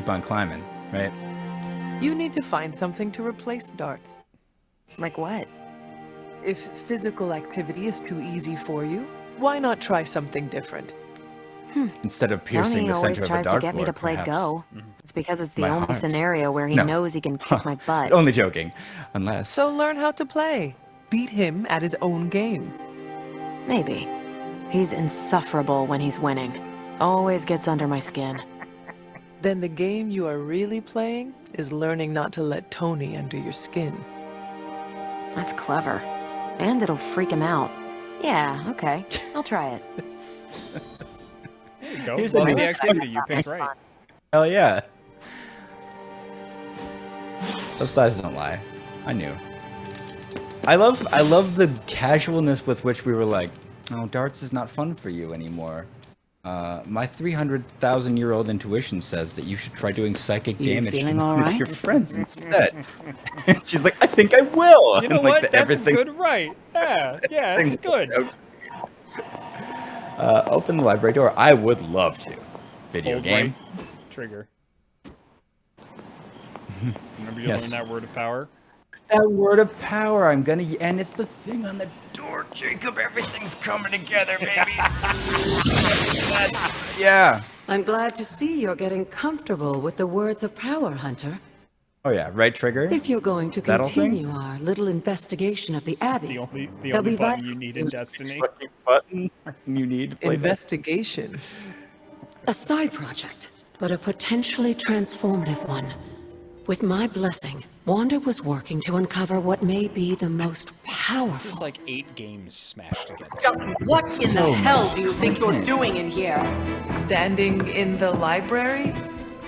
on climbing, right? You need to find something to replace darts. Like what? If physical activity is too easy for you, why not try something different? Instead of piercing Tony the always center tries of a to get me to dartboard, play perhaps. Go. It's because it's the My only heart. scenario where he No. knows he can kick my butt. Only joking, unless. So learn how to play. Beat him at his own game. Maybe. He's insufferable when he's winning. Always gets under my skin. Then the game you are really playing is learning not to let Tony under your skin. That's clever. And it'll freak him out. Yeah, okay. I'll try it. There you go. Here's Love a the nice activity. You picked right. Hell yeah. Those thighs don't lie. I knew. I love the casualness with which we were like, oh, darts is not fun for you anymore. My 300,000-year-old intuition says that you should try doing psychic You damage feeling to all one of right? your friends instead. She's like, I think I will. You know And, like, what? the That's everything- good right. Yeah, it's good. Open the library door. I would love to. Video Hold game. right trigger. Remember you Yes. learned that word of power? That word of power. I'm gonna, and it's the thing on the door, Jacob. Everything's coming together, baby. Yeah. I'm glad to see you're getting comfortable with the words of power, Hunter. Oh yeah, right trigger. If you're going to That'll thing? continue our little investigation of the Abbey, The only They'll be button vi- you need in Destiny. Fucking button you need to play this. Investigation. a side project, but a potentially transformative one. With my blessing, Wanda was working to uncover what may be the most This powerful. is like 8 games smashed together. Just what in So the hell much do you think you're doing in here? Standing in the library?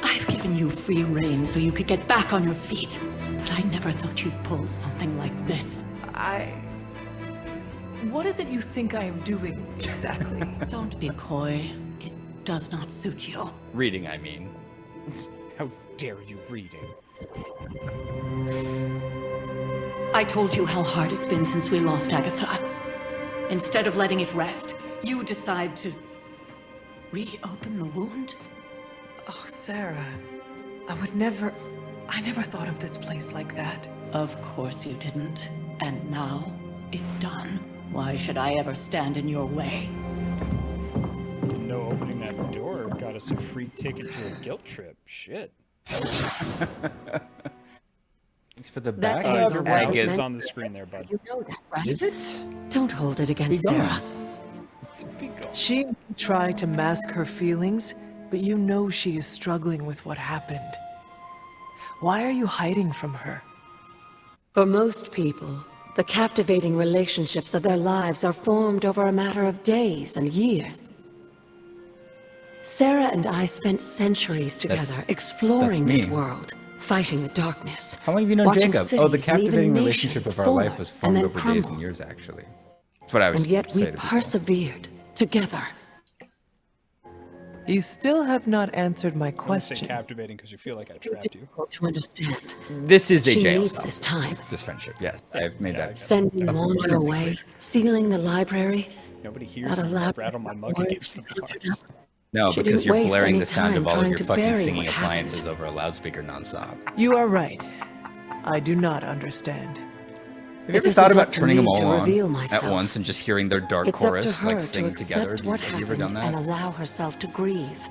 I've given you free rein so you could get back on your feet, but I never thought you'd pull something like this. What is it you think I am doing, exactly? Don't be coy. It does not suit you. Reading, I mean. How dare you reading? I told you how hard it's been since we lost Agatha. Instead of letting it rest, you decide to reopen the wound? Oh, Sarah. I never thought of this place like that. Of course you didn't. And now it's done. Why should I ever stand in your way? Didn't know opening that door got us a free ticket to a guilt trip. Shit. Thanks for the That back. anger The wasn't rank is meant- on the screen there, bud. You know that, right? Is it? Don't hold it against Be gone. Sarah. She tried to mask her feelings, but you know she is struggling with what happened. Why are you hiding from her? For most people, the captivating relationships of their lives are formed over a matter of days and years. Sarah and I spent centuries together exploring this me. world, fighting the darkness. How long have you known watching Jacob? Oh, the cities and even captivating relationship nations of our form life was and formed then over days crumble. and years, actually. That's what I was And yet we say to people. persevered together. You still have not answered my I wouldn't say question. captivating because you feel like I trapped you. Difficult to understand. This is a She jail needs cell. this time. This friendship, yes. I've made Yeah, I that. guess. Sending Wanda away, sealing the library. Nobody hears That me when I allowed rattle my mug words against the to conjure bars. No, She because didn't you're waste blaring any the sound time of all of trying your to fucking bury singing what appliances happened. over a loudspeaker nonstop. You are right. I do not understand. Have you ever isn't thought about up to turning me them all to on reveal at myself. once and just hearing their dark It's up to chorus her like to sing together? accept what Have you ever happened done and that? allow herself to grieve.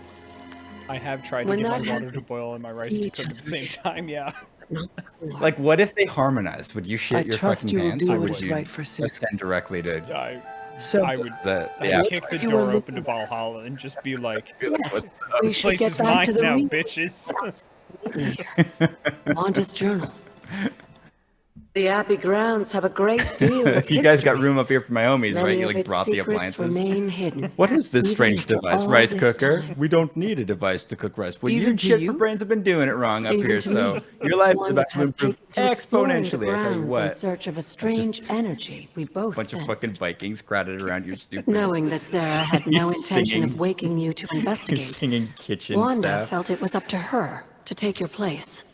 I have tried to When get my that water to happens, boil and my rice see to each cook at the other same time, yeah. Not before. Like, what if they harmonized? Would you shit I your trust fucking you will pants, do or what would is you right for Sarah. ascend directly to So, I would the? I'd Yeah, kick the You door were open to Valhalla and just be like, Yes, we this should place get is back mine to the now, real bitches. Wanda's journal. The Abbey grounds have a great deal of you guys got history. room up here for my homies, right? Many You of like its brought the secrets appliances. remain hidden. What is this even strange after device? all Rice this cooker? time. We don't need a device to cook rice. Well, Even you to shit you? for brains have been doing it wrong up Even here, to so me, your life is one about to had improve taken to exploring the exponentially. I tell you grounds in what. search of a strange energy we both Bunch of sensed. fucking Vikings crowded around your stupid. Knowing that Sarah had no intention Singing. of waking you to You're investigate, singing kitchen Wanda staff. felt it was up to her to take your place.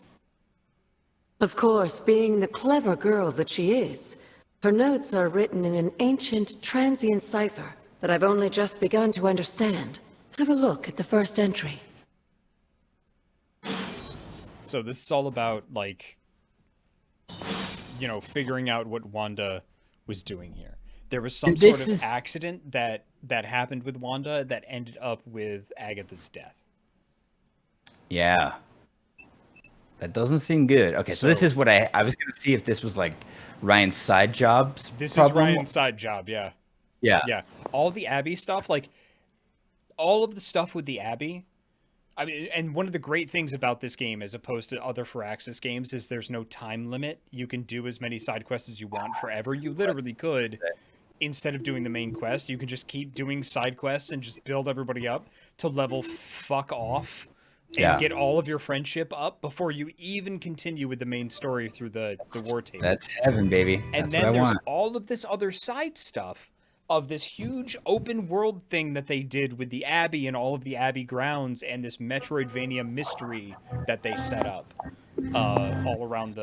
Of course, being the clever girl that she is, her notes are written in an ancient, transient cipher that I've only just begun to understand. Have a look at the first entry. So this is all about, like, you know, figuring out what Wanda was doing here. There was some And sort this of is- accident that happened with Wanda that ended up with Agatha's death. Yeah. That doesn't seem good. Okay, so this So- is what I was gonna see if this was like Ryan's side jobs. This problem. is Ryan's side job, yeah. Yeah. Yeah. All the Abby stuff, like, all of the stuff with the Abbey, I mean, and one of the great things about this game, as opposed to other Firaxis games, is there's no time limit. You can do as many side quests as you want forever. You literally could, instead of doing the main quest, you can just keep doing side quests and just build everybody up to level fuck off and Yeah. get all of your friendship up before you even continue with the main story through the war table. That's heaven, baby. And That's then what I there's want. all of this other side stuff of this huge open world thing that they did with the Abbey and all of the Abbey grounds and this Metroidvania mystery that they set up all around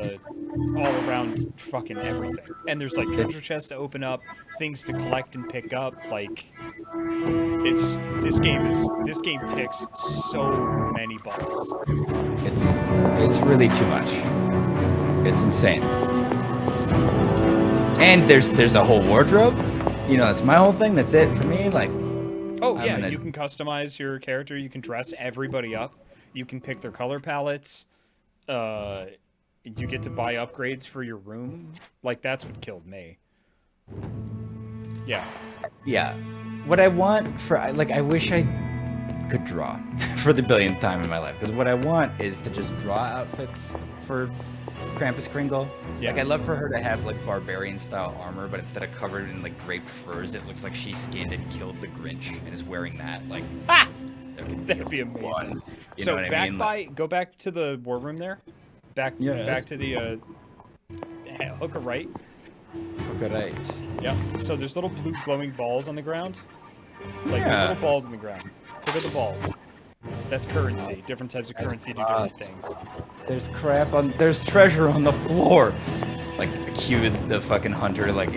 fucking everything. And there's like treasure chests to open up, things to collect and pick up. Like, this game ticks so many balls. It's really too much. It's insane. And there's a whole wardrobe. You know, that's my whole thing. That's it for me. Like, Oh I'm yeah, gonna- you can customize your character. You can dress everybody up. You can pick their color palettes. You get to buy upgrades for your room. Like, that's what killed me. Yeah. yeah. What I want for like, I wish I could draw for the billionth time in my life. Because what I want is to just draw outfits for Krampus Kringle. Yeah. Like, I'd love for her to have like barbarian style armor, but instead of covered in like draped furs, it looks like she skinned and killed the Grinch and is wearing that. Like, Ha! there could That'd be one. amazing. You So know what I mean? go back to the war room there. Back Yes. back to the hook a right. Great. Yep. So there's little blue glowing balls on the ground. Like Yeah. there's little balls on the ground. Look at the balls. That's currency. Different types of currency do different things. There's treasure on the floor. Like, cue the fucking hunter, like,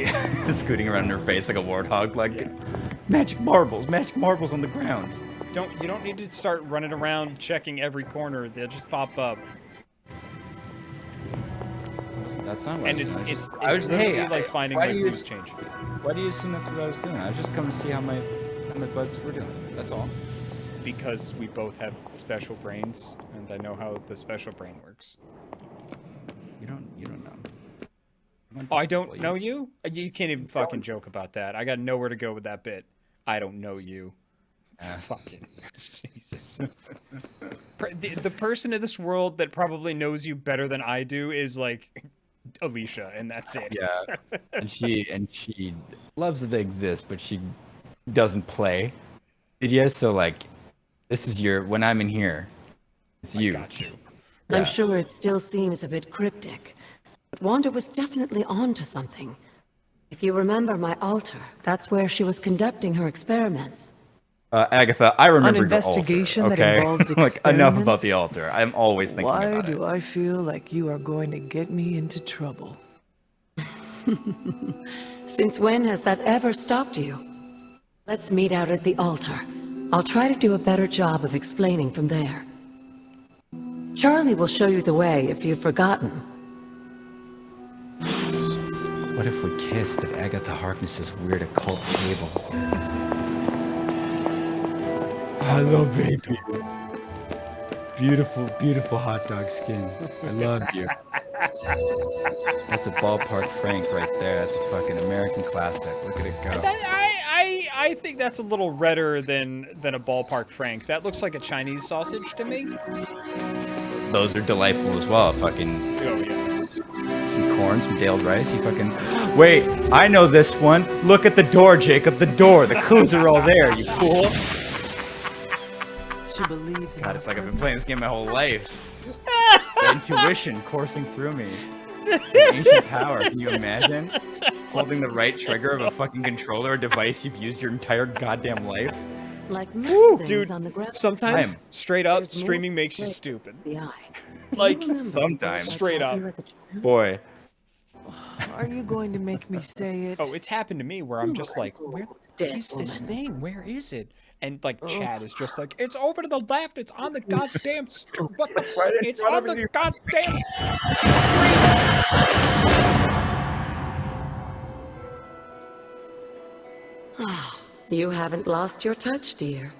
scooting around in her face like a warthog, like, magic marbles on the ground. You don't need to start running around checking every corner. They'll just pop up. That's not what And I it's was doing. it's literally like finding my booze change. Why do you assume that's what I was doing? I was just coming to see how my buds were doing. That's all. Because we both have special brains, and I know how the special brain works. You don't know. Oh, I don't know you? You can't even fucking joke about that. I got nowhere to go with that bit. I don't know you. Fucking Jesus. The person in this world that probably knows you better than I do is like Alicia, and that's it. Yeah. and she loves that they exist, but she doesn't play. Yeah, so like this is when I'm in here. It's you. I got you. I'm sure it still seems a bit cryptic, but Wanda was definitely on to something. If you remember my altar, that's where she was conducting her experiments. Agatha, I remember An investigation your altar, that okay? involves Like, enough about experiments? the altar. I'm always thinking Why about it. do I feel like you are going to get me into trouble? Since when has that ever stopped you? Let's meet out at the altar. I'll try to do a better job of explaining from there. Charlie will show you the way if you've forgotten. What if we kissed at Agatha Harkness's weird occult table? Hello, baby. Beautiful, beautiful hot dog skin. I love you. That's a ballpark Frank right there. That's a fucking American classic. Look at it go. I think that's a little redder than a ballpark Frank. That looks like a Chinese sausage to me. Those are delightful as well. Fucking Oh yeah. some corn, some Dale rice. You fucking wait. I know this one. Look at the door, Jacob. The door. The clues are all there. You fool. She believes in God, her it's like I've been purpose. playing this game my whole life. The intuition coursing through me. Ancient power. Can you imagine? Holding the right trigger of a fucking controller, a device you've used your entire goddamn life. Like most things Dude, on the ground. sometimes straight up There's more streaming makes you place stupid. The eye. Like, You remember sometimes. what's Straight up. happened as a child? Boy. Are you going to make me say it? Oh, it's happened to me where I'm just like, where Dead is this woman. thing? Where is it? And like Chad is just like, it's over to the left. It's on the goddamn. What the? It's on the goddamn. You haven't lost your touch, dear.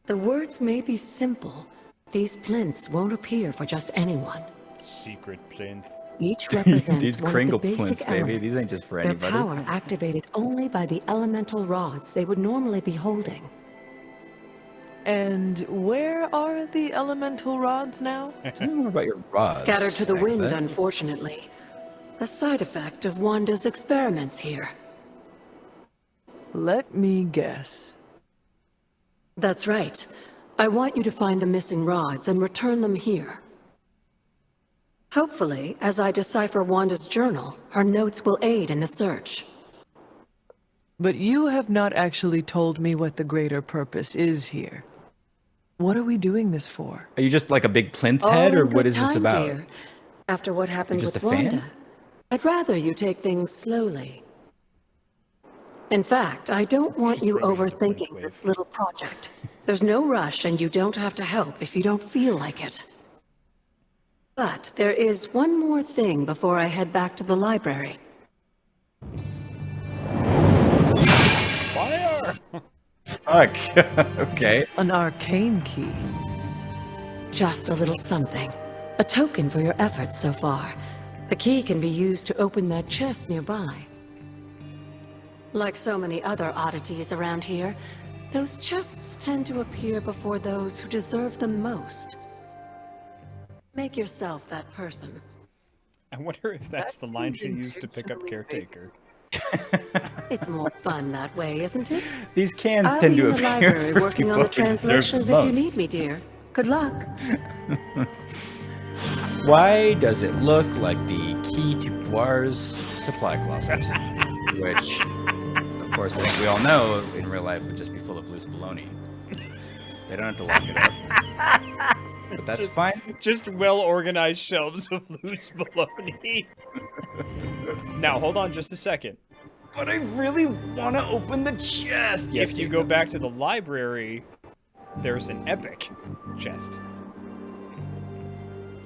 The words may be simple. These plinths won't appear for just anyone. Secret plinth. Each represents These one Kringle of the basic plinths, baby. elements. These ain't just for Their anybody. power activated only by the elemental rods they would normally be holding. And where are the elemental rods now? Tell me more about your rods. Scattered to the wind, Agatha. unfortunately. A side effect of Wanda's experiments here. Let me guess. That's right. I want you to find the missing rods and return them here. Hopefully, as I decipher Wanda's journal, her notes will aid in the search. But you have not actually told me what the greater purpose is here. What are we doing this for? Are you just like a big plinth All head, in or what good is this time, about? dear. After what happened just with a fan? Wanda, I'd rather you take things slowly. In fact, I don't want you overthinking this little project. There's no rush, and you don't have to help if you don't feel like it. But there is one more thing before I head back to the library. Fire! Fuck. Okay. An arcane key. Just a little something. A token for your efforts so far. The key can be used to open that chest nearby. Like so many other oddities around here, those chests tend to appear before those who deserve them most. Make yourself that person. I wonder if that's the line she used to pick up Caretaker. It's more fun that way, isn't it? These cans I'll tend be to in the appear library for working on people the who deserve translations the if you most. need me, dear. Good luck. Why does it look like the key to Boir's supply closet? Which, of course, I think we all know in real life would just be full of loose baloney. They don't have to lock it up. But that's fine. Just well-organized shelves of loose baloney. Now, hold on just a second. But I really want to open the chest. If you go back to the library, there's an epic chest.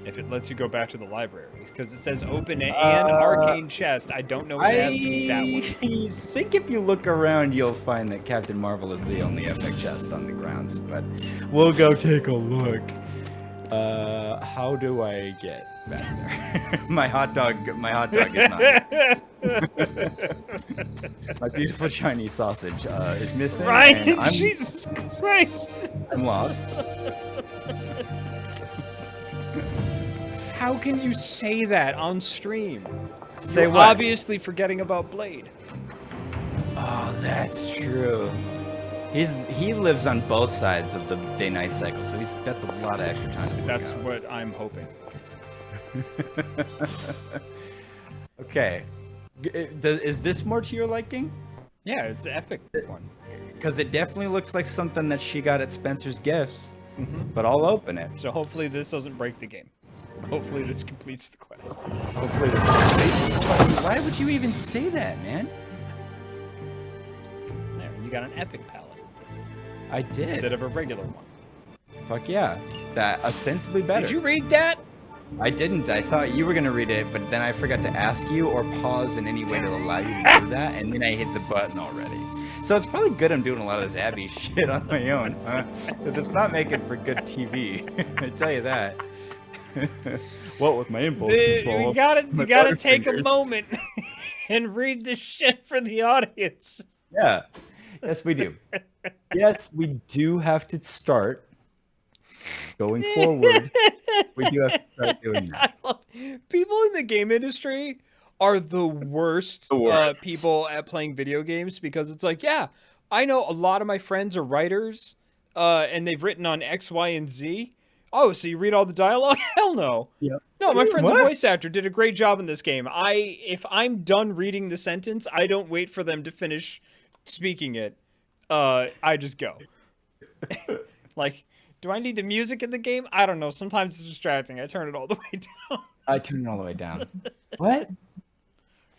If it lets you go back to the library, because it says open an arcane chest. I don't know if it has to be that one. I think if you look around, you'll find that Captain Marvel is the only epic chest on the grounds. But we'll go take a look. How do I get back there? my hot dog is not. My beautiful Chinese sausage is missing. Ryan, and Jesus Christ! I'm lost. How can you say that on stream? Say You're what? obviously forgetting about Blade. Oh, that's true. He lives on both sides of the day-night cycle, so that's a lot of extra time. That's what I'm hoping. Okay. Is this more to your liking? Yeah, it's the epic one. Because it definitely looks like something that she got at Spencer's Gifts. But I'll open it. So hopefully this doesn't break the game. Hopefully this completes the quest. Hopefully this completes the quest. Why would you even say that, man? There, you got an epic palette. I did. Instead of a regular one. Fuck yeah. That ostensibly better. Did you read that? I didn't. I thought you were going to read it, but then I forgot to ask you or pause in any way to allow you to do that, and then I hit the button already. So it's probably good I'm doing a lot of this Abby shit on my own, huh? Because it's not making for good TV. I tell you that. What with my impulse control? You gotta take a moment and read this shit for the audience. Yeah. Yes, we do. Yes, we do have to start going forward. We do have to start doing that. People in the game industry are the worst, people at playing video games, because it's like, yeah, I know a lot of my friends are writers, and they've written on X, Y, and Z. Oh, so you read all the dialogue? Hell no. Yep. No, my friend's a voice actor, did a great job in this game. If I'm done reading the sentence, I don't wait for them to finish speaking it. I just go. Like, do I need the music in the game? I don't know. Sometimes it's distracting. I turn it all the way down. I turn it all the way down. What?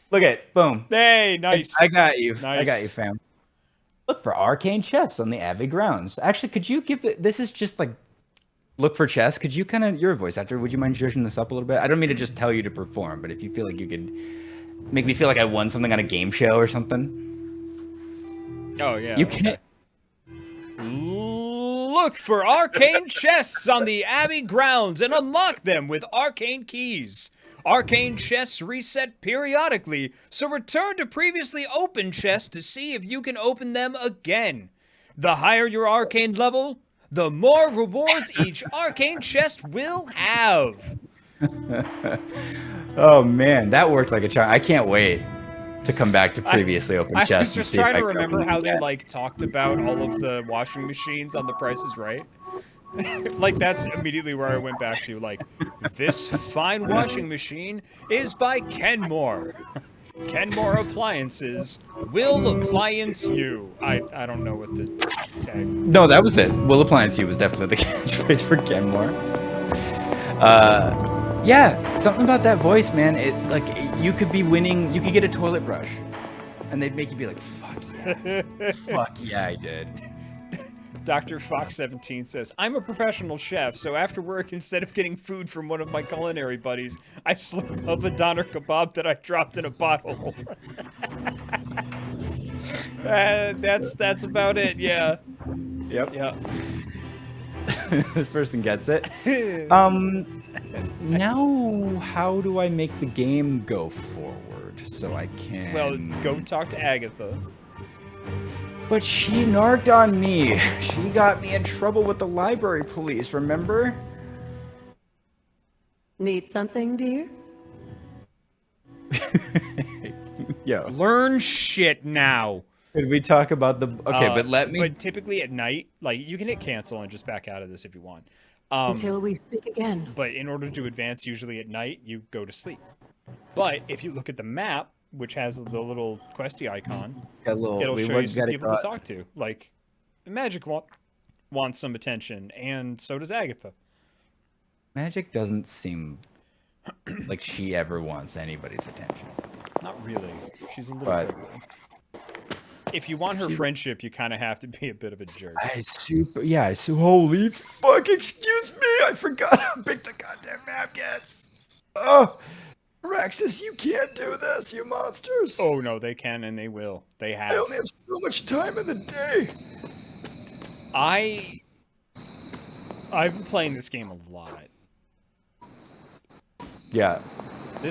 Look at it. Boom. Hey, nice. I got you. Nice. I got you, fam. Look for arcane chests on the Abbey grounds. Actually, could you give it... This is just like... Look for chests. Could you kind of... You're a voice actor. Would you mind zhuzhing this up a little bit? I don't mean to just tell you to perform, but if you feel like you could make me feel like I won something on a game show or something. Oh, yeah. You can't... Look for arcane chests on the Abbey grounds and unlock them with arcane keys. Arcane chests reset periodically, so return to previously open chests to see if you can open them again. The higher your arcane level, the more rewards each arcane chest will have. Oh man, that worked like a charm. I can't wait to come back to previously open chests. I was just trying to remember how they like talked about all of the washing machines on The Price is Right. Like, that's immediately where I went back to. Like, this fine washing machine is by Kenmore. Kenmore Appliances will appliance you. I don't know what the tag. No, that was it. Will appliance you was definitely the catchphrase for Kenmore. Yeah, something about that voice, man. It like you could be winning. You could get a toilet brush, and they'd make you be like, "Fuck yeah, fuck yeah, I did." Dr. Fox 17 says, I'm a professional chef, so after work, instead of getting food from one of my culinary buddies, I slurp up a doner kebab that I dropped in a bottle. That's about it, yeah. Yep. Yeah. This person gets it. Now, how do I make the game go forward so I can... Well, go talk to Agatha. But she narked on me. She got me in trouble with the library police, remember? Need something, dear? Yo. Learn shit now. Could we talk about the... Okay, but let me... But typically at night, like, you can hit cancel and just back out of this if you want. Until we speak again. But in order to advance, usually at night, you go to sleep. But if you look at the map, which has the little questy icon, it'll show you some people to talk to. Like, Magic wants some attention, and so does Agatha. Magic doesn't seem like she ever wants anybody's attention. Not really. She's a little bit. If you want her friendship, you kind of have to be a bit of a jerk. Holy fuck, excuse me, I forgot how big the goddamn map gets. Oh, Raxus, you can't do this, you monsters. Oh no, they can and they will. They have. I only have so much time in the day. I've been playing this game a lot. Yeah.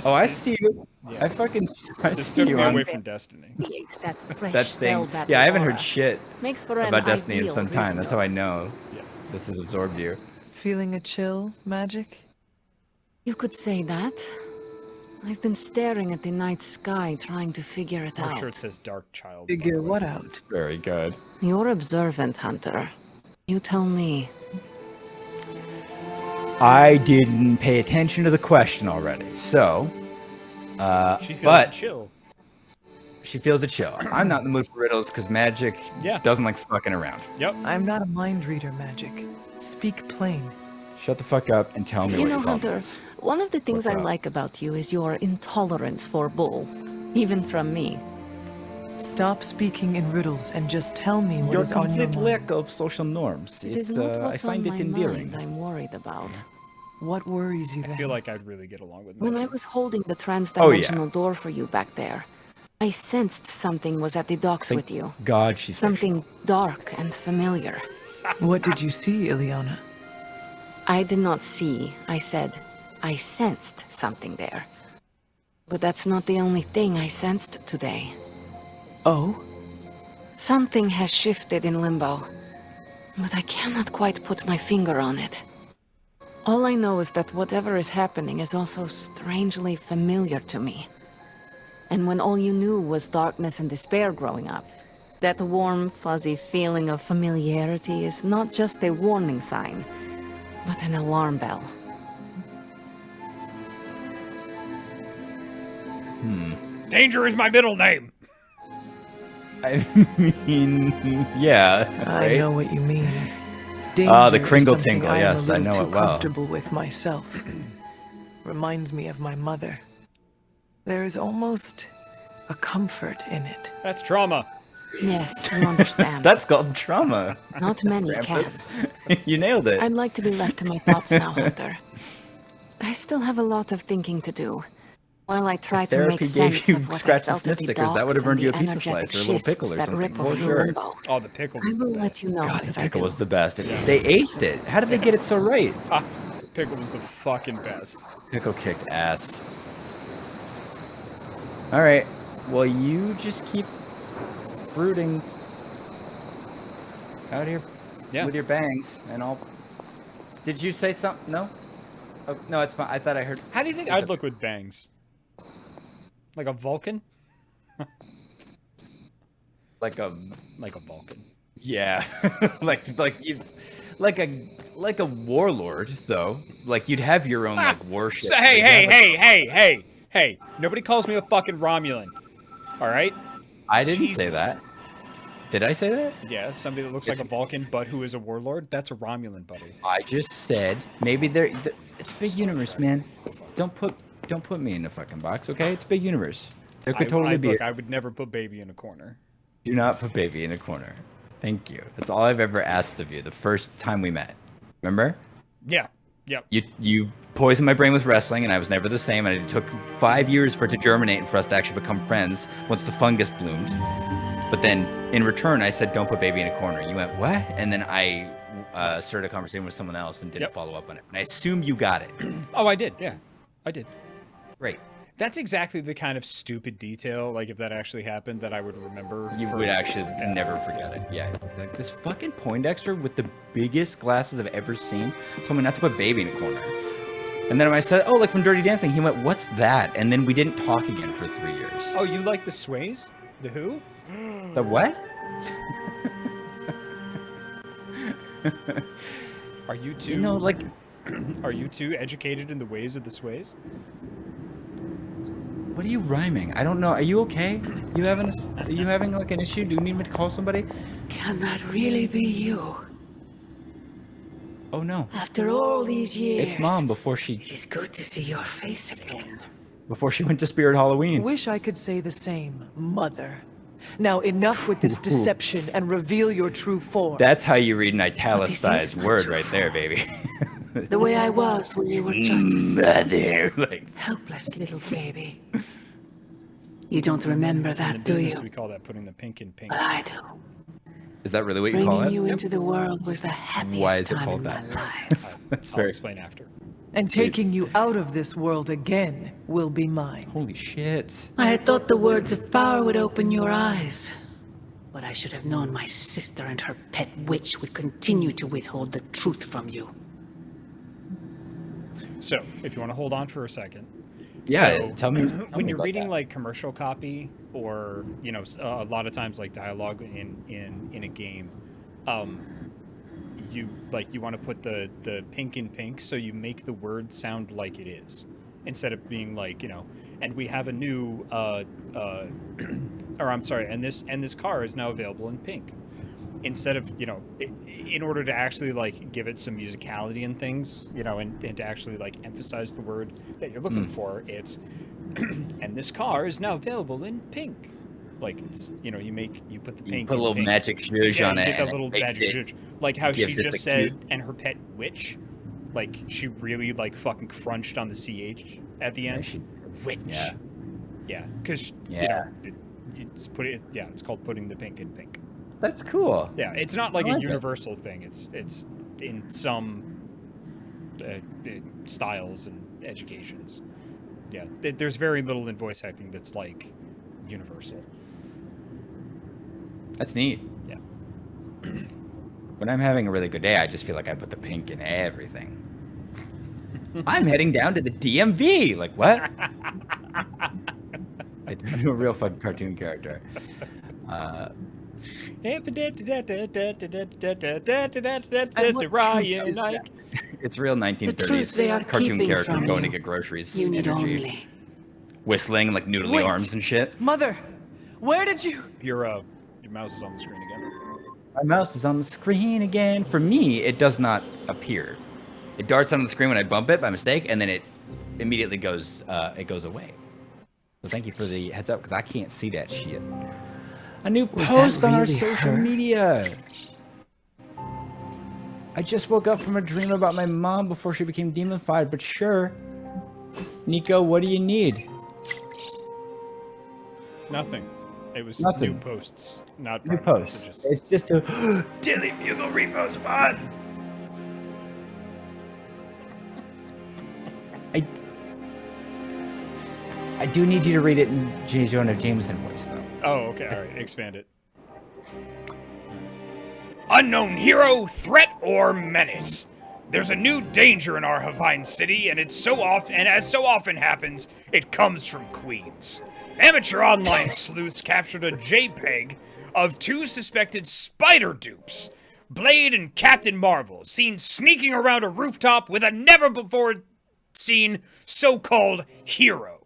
I see you. Yeah. I this see took you me on away from Destiny. That's thing. Yeah, I haven't heard shit about Destiny in some time. That's how I know this has absorbed you. Feeling a chill, Magic? You could say that. I've been staring at the night sky trying to figure it out. I'm sure it says Dark Child. Figure what out? It's very good. You're observant, Hunter. You tell me. I didn't pay attention to the question already, so... she feels chill. She feels a chill. I'm not in the mood for riddles because Magic doesn't like fucking around. Yep. I'm not a mind reader, Magic. Speak plain. Shut the fuck up and tell me what your problem Hunter, is. one of the things I like about you is your intolerance for bull. Even from me. Stop speaking in riddles and just tell me what Your is on your complete mind. lack of social norms. It is It's, not I what's find on it my endearing. mind I'm worried about. What worries you then? I feel like I'd really get along with When I Magic. was holding the trans-dimensional door for you back there, I sensed something was at the docks with you. God, she's Something dark and familiar. What did you see, Ileana? I did not see, I said. I sensed something there. But that's not the only thing I sensed today. Oh? Something has shifted in Limbo, but I cannot quite put my finger on it. All I know is that whatever is happening is also strangely familiar to me. And when all you knew was darkness and despair growing up, that warm, fuzzy feeling of familiarity is not just a warning sign, but an alarm bell. Danger is my middle name. I mean, yeah. I know what you mean. The Danger is Kringle something Tingle, I'm yes, a I little know too it well. comfortable with myself. Reminds me of my mother. There is almost a comfort in it. That's trauma. Yes, you understand. That's called trauma. Not many can. You nailed it. I'd like to be left to my thoughts now, Hunter. I still have a lot of thinking to do. While I try to make Therapy sense gave you of what I scratch and felt sniff at the stickers. That would have docks and earned you a the pizza energetic slice or a little shifts pickle or that something, ripple for through sure. Limbo. Oh, the pickle I was the will let best. you know God, if the I pickle do. was the best. They aced it. How did they get it so right? Pickle was the fucking best. Pickle kicked ass. All right. Well, you just keep brooding out here with your bangs, and I'll. Did you say something? No. Oh, no, it's fine. I thought I heard. How do you think I'd look with bangs? Like a Vulcan? Like a Vulcan. Yeah, like a warlord though. Like you'd have your own like worship. So, hey! Nobody calls me a fucking Romulan. All right? I didn't say that. Did I say that? Yeah, somebody that looks like a Vulcan but who is a warlord. That's a Romulan, buddy. I just said maybe it's a big universe, man. Don't put me in a fucking box, okay? It's a big universe. There could totally be. Look, I would never put baby in a corner. Do not put baby in a corner. Thank you. That's all I've ever asked of you. The first time we met, remember? Yeah. Yep. You poisoned my brain with wrestling, and I was never the same. And it took 5 years for it to germinate and for us to actually become friends once the fungus bloomed. But then, in return, I said, "Don't put baby in a corner." You went, "What?" And then I started a conversation with someone else and didn't follow up on it. And I assume you got it. Oh, I did. Yeah, I did. Great. That's exactly the kind of stupid detail, like if that actually happened, that I would remember. You would actually never forget it. Yeah. Like this fucking Poindexter with the biggest glasses I've ever seen told me not to put baby in a corner. And then when I said, "Oh, like from Dirty Dancing," he went, "What's that?" And then we didn't talk again for 3 years. Oh, you like the Sways? The who? The what? Are you too? You know, like, Are you too educated in the ways of the sways? what are you rhyming? I don't know. Are you okay? Are you having like an issue? Do you need me to call somebody? Can that really be you? Oh no. After all these years, It's Mom before it she is good to see your face again. went to Spirit Halloween. Wish I could say the same, Mother. Now enough with this deception and reveal your true form. That's how you read an But italicized this is word not right true there, form. baby. The way I was when you were just a Mother. Like, helpless little baby. You don't remember In the that, do business, you? we call that putting the pink in pink. Well, I do. is that really what you call Bringing it? you into the world was the happiest Why is it time called in my that? life. That's I'll very explain after. And taking you out of this world again will be mine. Holy shit. I had thought the words of power would open your eyes. But I should have known my sister and her pet witch would continue to withhold the truth from you. So, if you want to hold on for a second. Yeah, So, tell me. When you're reading like commercial copy or, you know, a lot of times like dialogue in a game, you want to put the pink in pink, so you make the word sound like it is, instead of being like, you know, and we have a new or I'm sorry, and this car is now available in pink, instead of, you know, in order to actually like give it some musicality and things, you know, and to actually like emphasize the word that you're looking for, it's and this car is now available in pink. Like, it's, you know, you put the pink. Put a in little pink. magic zhuzh Yeah, on you it. get that and little it makes magic it- zhuzh. Like how she gives it the just said, cute- and her pet witch, like she really like fucking crunched on the ch at the end. Witch. Yeah. Yeah, because Yeah. you know, it's it's called putting the pink in pink. That's cool. Yeah, it's not like I a like it. universal thing. It's in some styles and educations. Yeah, there's very little in voice acting that's like universal. That's neat. Yeah. When I'm having a really good day, I just feel like I put the pink in everything. I'm heading down to the DMV. Like, what? I'm a real fun cartoon character. Ryan, Ike. It's real The truth they are 1930s cartoon keeping character from going to you. get groceries. You need energy. only. Whistling, like noodly Wait. arms and shit. Mother, where did you... Your mouse is on the screen again. My mouse is on the screen again. For me, it does not appear. It darts on the screen when I bump it by mistake, and then it immediately goes away. So thank you for the heads up, because I can't see that shit. A new Was post that on our really social her? media. I just woke up from a dream about my mom before she became demonified, but sure. Nico, what do you need? Nothing. It was Nothing. new posts, not New private posts. messages. It's just a Daily Bugle repost spot. I do need you to read it in J. Jonah Jameson voice, though. Oh, okay. All right. Expand it. Unknown hero, threat, or menace. There's a new danger in our Hawaiian city, and as so often happens, it comes from Queens. Amateur online sleuths captured a JPEG of two suspected spider dupes, Blade and Captain Marvel, seen sneaking around a rooftop with a never-before-seen so-called hero.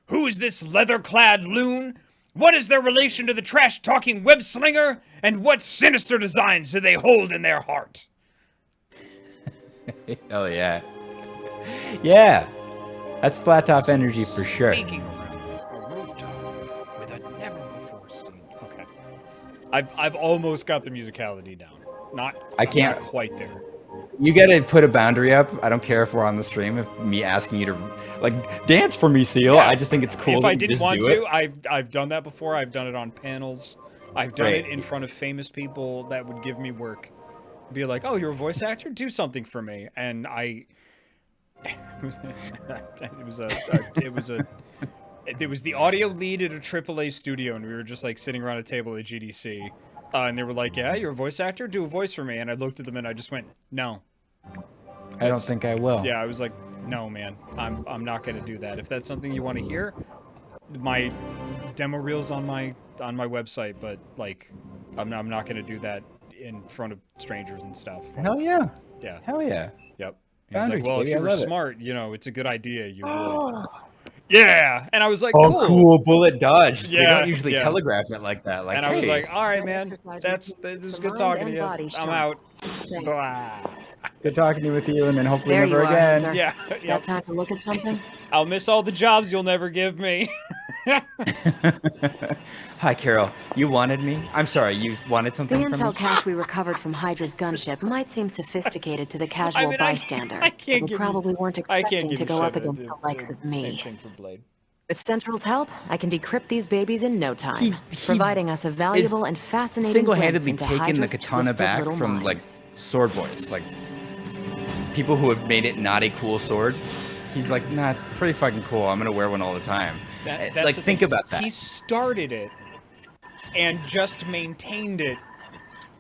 Who is this leather-clad loon? What is their relation to the trash-talking web-slinger? And what sinister designs do they hold in their heart? Oh, yeah. Yeah. That's flat top energy for sure. Sneaking around a rooftop with a never-before-seen... Okay. I've almost got the musicality down. I can't- Not quite there. You gotta put a boundary up. I don't care if we're on the stream, if me asking you to, like, dance for me, Seal. Yeah. I just think it's cool If that I you didn't just want do to, it. I've done that before. I've done it on panels. I've done Right. it in front of famous people that would give me work. Be like, oh, you're a voice actor? Do something for me. And it was the audio lead at a AAA studio, and we were just like sitting around a table at GDC. And they were like, yeah, you're a voice actor? Do a voice for me. And I looked at them and I just went, no. I don't think I will. Yeah, I was like, no, man, I'm not gonna do that. If that's something you want to hear, my demo reel's on my website, but like, I'm not gonna do that in front of strangers and stuff. Hell yeah. Yeah. Hell yeah. Yep. He was Boundaries, like, well, if baby, I you were love it. smart, you know, it's a good idea. You would. Yeah. And I was like, Oh, cool. Bullet dodge. They Yeah, don't usually yeah. telegraph it like that. Like, And I was hey. like, all right, man. Exercise This routine is keeps good the talking mind to and you. body I'm strong. out. Thanks. Blah. Good talking with you, and then hopefully There never you are, again. Hunter. Yeah. Got Yep. time to look at something? I'll miss all the jobs you'll never give me. Hi, Carol. You wanted me? I'm sorry, you wanted The something from intel me? cache we recovered from Hydra's gunship might seem sophisticated to the casual mean, bystander, I can't but we give probably weren't I can't expecting give to a go shit up against the likes of Same me. thing for Blade. With Central's help, I can decrypt these babies in no time, He providing us a valuable and fascinating glimpse Single-handedly into taken the Hydra's katana twisted back little from, like, minds. sword boys. Like, people who have made it not a cool sword. He's like, nah, it's pretty fucking cool. I'm going to wear one all the time. That's Like, the think thing. about that. He started it and just maintained it.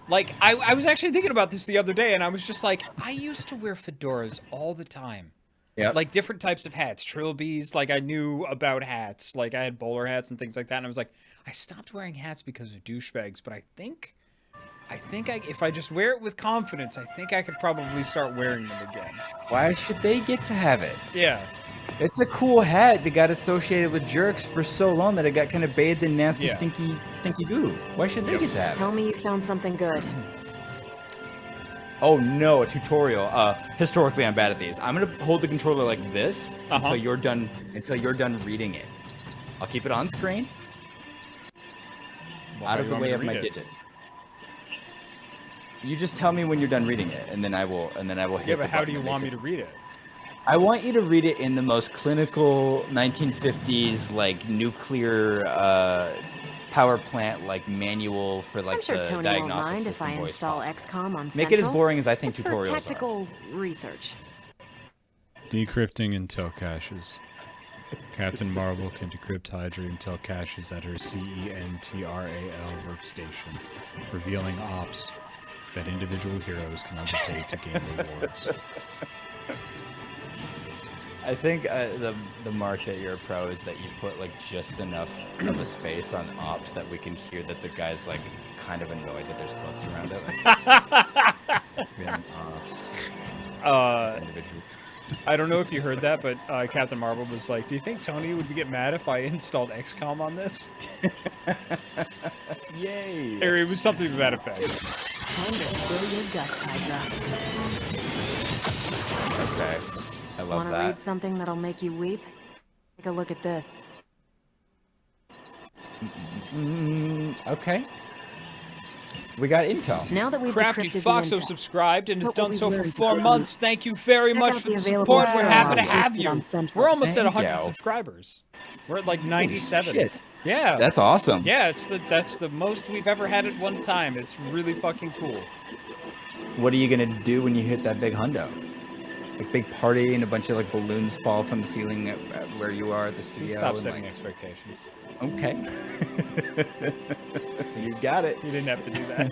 Like, I was actually thinking about this the other day, and I was just like, I used to wear fedoras all the time. Yep. Like, different types of hats. Trilbies, like, I knew about hats. Like, I had bowler hats and things like that, and I was like, I stopped wearing hats because of douchebags, but I think if I just wear it with confidence, I think I could probably start wearing them again. Why should they get to have it? Yeah. It's a cool hat that got associated with jerks for so long that it got kind of bathed in nasty, Yeah. stinky goo. Why should they get to have it? Tell me you found something good. Oh no, a tutorial. Historically, I'm bad at these. I'm gonna hold the controller like this until you're done. Until you're done reading it. I'll keep it on screen, out of the way of my digits. You just tell me when you're done reading it, and then I will. Hit Yeah, the but how do button you that want makes me it. to read it? I want you to read it in the most clinical 1950s, like nuclear power plant, like manual for like I'm sure the Tony won't diagnostic mind if system I voice install box. XCOM on Make Central. it as boring as I think It's for tutorials are. tactical research. Decrypting intel caches. Captain Marvel can decrypt Hydra intel caches at her CENTRAL workstation, revealing ops that individual heroes can undertake to gain rewards. I think the mark that you're a pro is that you put like just enough of a space on ops that we can hear that the guy's like kind of annoyed that there's quotes around it. Revealing ops. Individual. I don't know if you heard that, but Captain Marvel was like, do you think Tony would get mad if I installed XCOM on this? Yay! Or it was something to that effect. Time to spill your guts, Hydra. Okay. I love Want to that. read something that'll make you weep? Take a look at this. Okay. We got intel. Now that we've Crafty decrypted Fox the has intel, subscribed and has What done will so we for learn 4 today? months. Thank you very Check much out for the the available support. We're happy to catalog have listed you. on Central. We're almost at Thank 100 you. subscribers. We're at like 97. Shit. Yeah. That's awesome. Yeah, that's the most we've ever had at one time. It's really fucking cool. What are you gonna do when you hit that big hundo? Like big party and a bunch of like balloons fall from the ceiling at where you are at the studio. Stop and, setting like, expectations. okay. You got it. You didn't have to do that.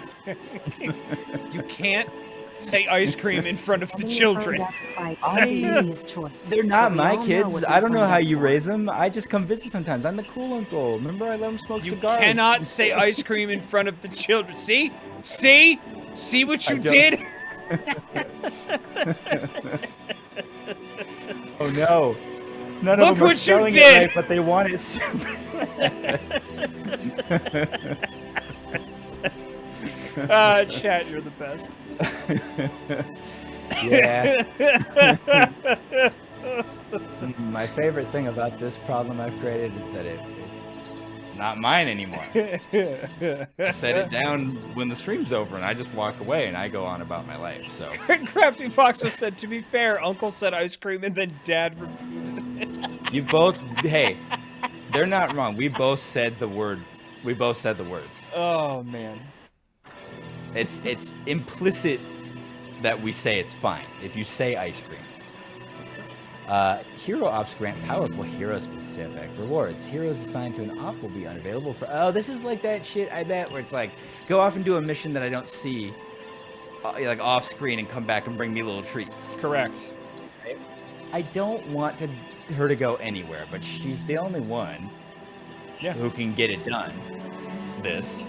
You can't say ice cream in front of the children. The easiest choice. They're not But we my all know kids. what I we don't know signed how up you for. raise them. I just come visit sometimes. I'm the cool uncle. Remember, I let them smoke You cigars. cannot say ice cream in front of the children. See? See? See what you I don't- did? Oh no! None Look of them are what you spelling did! it right, but they want it stupid. Chat, you're the best. Yeah. My favorite thing about this problem I've created is that it's not mine anymore. I set it down when the stream's over, and I just walk away, and I go on about my life. So Crafty Fox have said, to be fair, Uncle said ice cream and then Dad repeated it. you both, hey, they're not wrong. We both said the word. We both said the words. Oh, man. It's implicit that we say it's fine if you say ice cream. Hero ops grant powerful hero-specific rewards. Heroes assigned to an op will be unavailable for... Oh, this is like that shit, I bet, where it's like, go off and do a mission that I don't see, like off-screen, and come back and bring me little treats. Correct. I don't want her to go anywhere, but she's the only one who can get it done. This.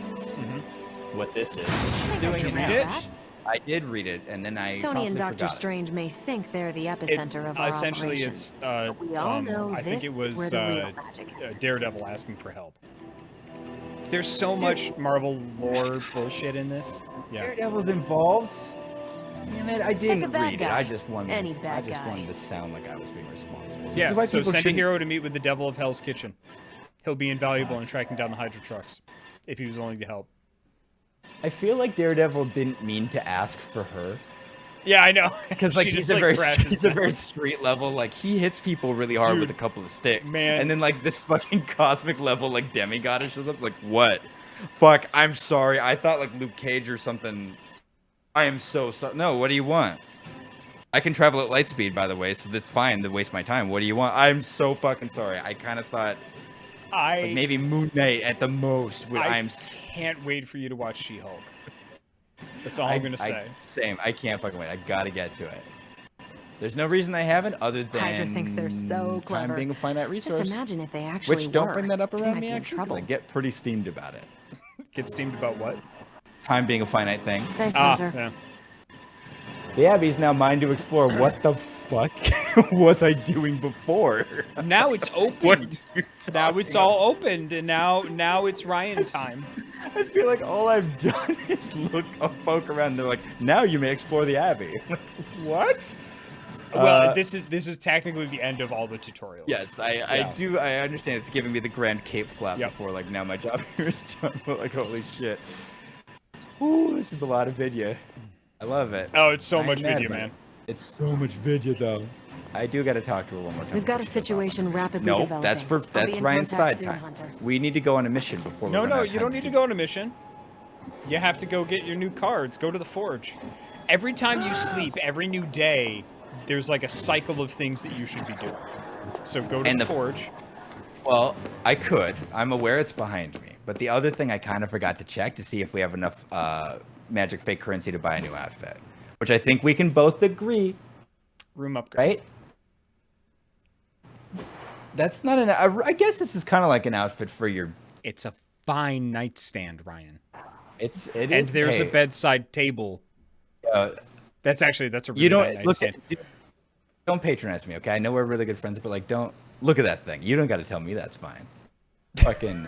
What this is. She's doing Did you it read now. it? I did read it, and then I Tony and promptly Dr. forgot it. Strange may think they're the epicenter of our Essentially, operations. it's We all know I think it this was is where the real magic happens. Daredevil asking for help. There's so much Marvel lore bullshit in this. Yeah. Daredevil's involved. Damn it, I didn't bad read it. guy. I just wanted. Any bad I just guy. wanted to sound like I was being responsible. This Yeah, is why so people send a shouldn't- hero to meet with the devil of Hell's Kitchen. He'll be invaluable in tracking down the Hydra trucks, if he was willing to help. I feel like Daredevil didn't mean to ask for her. Yeah, I know. Because like She he's just, a very crashes he's a down. very street level, like he hits people really hard with Dude, a couple of sticks. man. And then like this fucking cosmic level like demigod shows up, like what? Fuck, I'm sorry. I thought like Luke Cage or something. I am so sorry. No, what do you want? I can travel at light speed, by the way, so that's fine to waste my time. What do you want? I'm so fucking sorry. I kind of thought like maybe Moon Knight at the most. I can't wait for you to watch She-Hulk. That's all I'm gonna say. Same. I can't fucking wait. I gotta get to it. There's no reason I haven't, other than Hydra thinks they're so clever. time being a finite resource. Just imagine if they actually Which don't were. bring that up They around might me be in actually. 'Cause trouble. I get pretty steamed about it. Get steamed about what? Time being a finite thing. Thanks, Hunter. Yeah. The Abbey's now mine to explore. What the fuck was I doing before? Now it's opened. Now it's all opened, and now it's Ryan time. I feel like all I've done is poke around. They're like, now you may explore the Abbey. Like, what? Well, this is technically the end of all the tutorials. Yes, I understand it's giving me the grand cape flap Yep. before, like, now my job here is done. But, like, holy shit. Ooh, this is a lot of video. I love it. Oh, it's so I much ain't mad video, about man. it. It's so much video, though. I do got to talk to her one more time. We've got a before she goes off. situation rapidly No, developing. that's I'll be in Ryan's contact side soon, time. Hunter. We need to go on a mission before. No, we're gonna no, have you time don't need to go on a mission. You have to go get your new cards. Go to the forge. Every time you sleep, every new day, there's like a cycle of things that you should be doing. So go to the forge. Well, I could. I'm aware it's behind me. But the other thing I kind of forgot to check to see if we have enough magic fake currency to buy a new outfit, which I think we can both agree. Room upgrades. Right? That's not an. I guess this is kind of like an outfit for your. It's a fine nightstand, Ryan. It And is. there's a hey, bedside table. That's a really You nice don't look. nightstand. Don't patronize me, okay? I know we're really good friends, but like, don't look at that thing. You don't got to tell me that's fine. Fucking.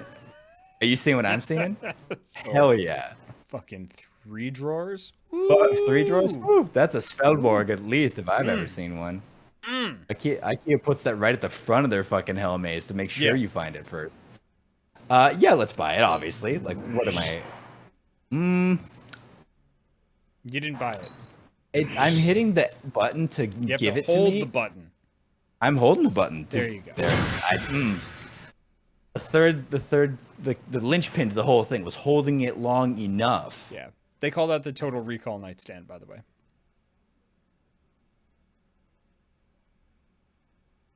Are you seeing what I'm seeing? Hell yeah. Fucking 3 drawers. Fuck, 3 drawers? Ooh. Woo, that's a Spellborg at least if I've ever seen one. IKEA puts that right at the front of their fucking hell maze to make sure you find it first. Yeah, let's buy it, obviously. Like, what am I? You didn't buy it. I'm hitting the button to You have give to it to hold me. the button. I'm holding the button. There you go. The linchpin to the whole thing was holding it long enough. Yeah. They call that the Total Recall nightstand, by the way.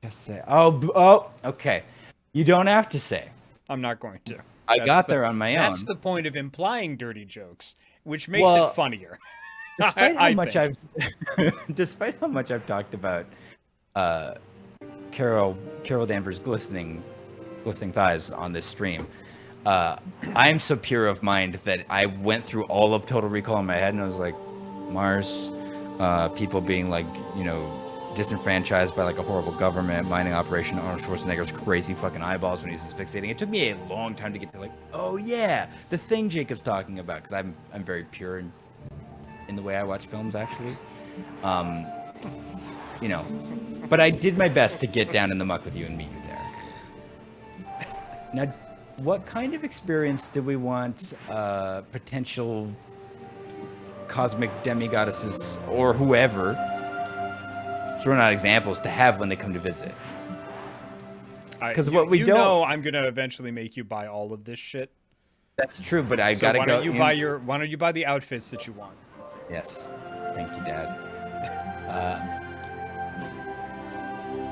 Just say, oh, okay. You don't have to say. I'm not going to. I got there on my own. That's the point of implying dirty jokes, which makes it funnier. Despite how I much think. despite how much I've talked about Carol Danvers' glistening thighs on this stream, I'm so pure of mind that I went through all of Total Recall in my head and I was like, Mars, people being like, disenfranchised by like a horrible government, mining operation, Arnold Schwarzenegger's crazy fucking eyeballs when he's asphyxiating. It took me a long time to get to like, oh yeah, the thing Jacob's talking about, because I'm very pure in the way I watch films, actually. But I did my best to get down in the muck with you and meet you there. Now, what kind of experience do we want potential cosmic demigoddesses or whoever, throwing out examples, to have when they come to visit? Because what we you don't know, I'm gonna eventually make you buy all of this shit. That's true, but I So gotta why go. don't you why don't you buy the outfits that you want? Yes, thank you, Dad.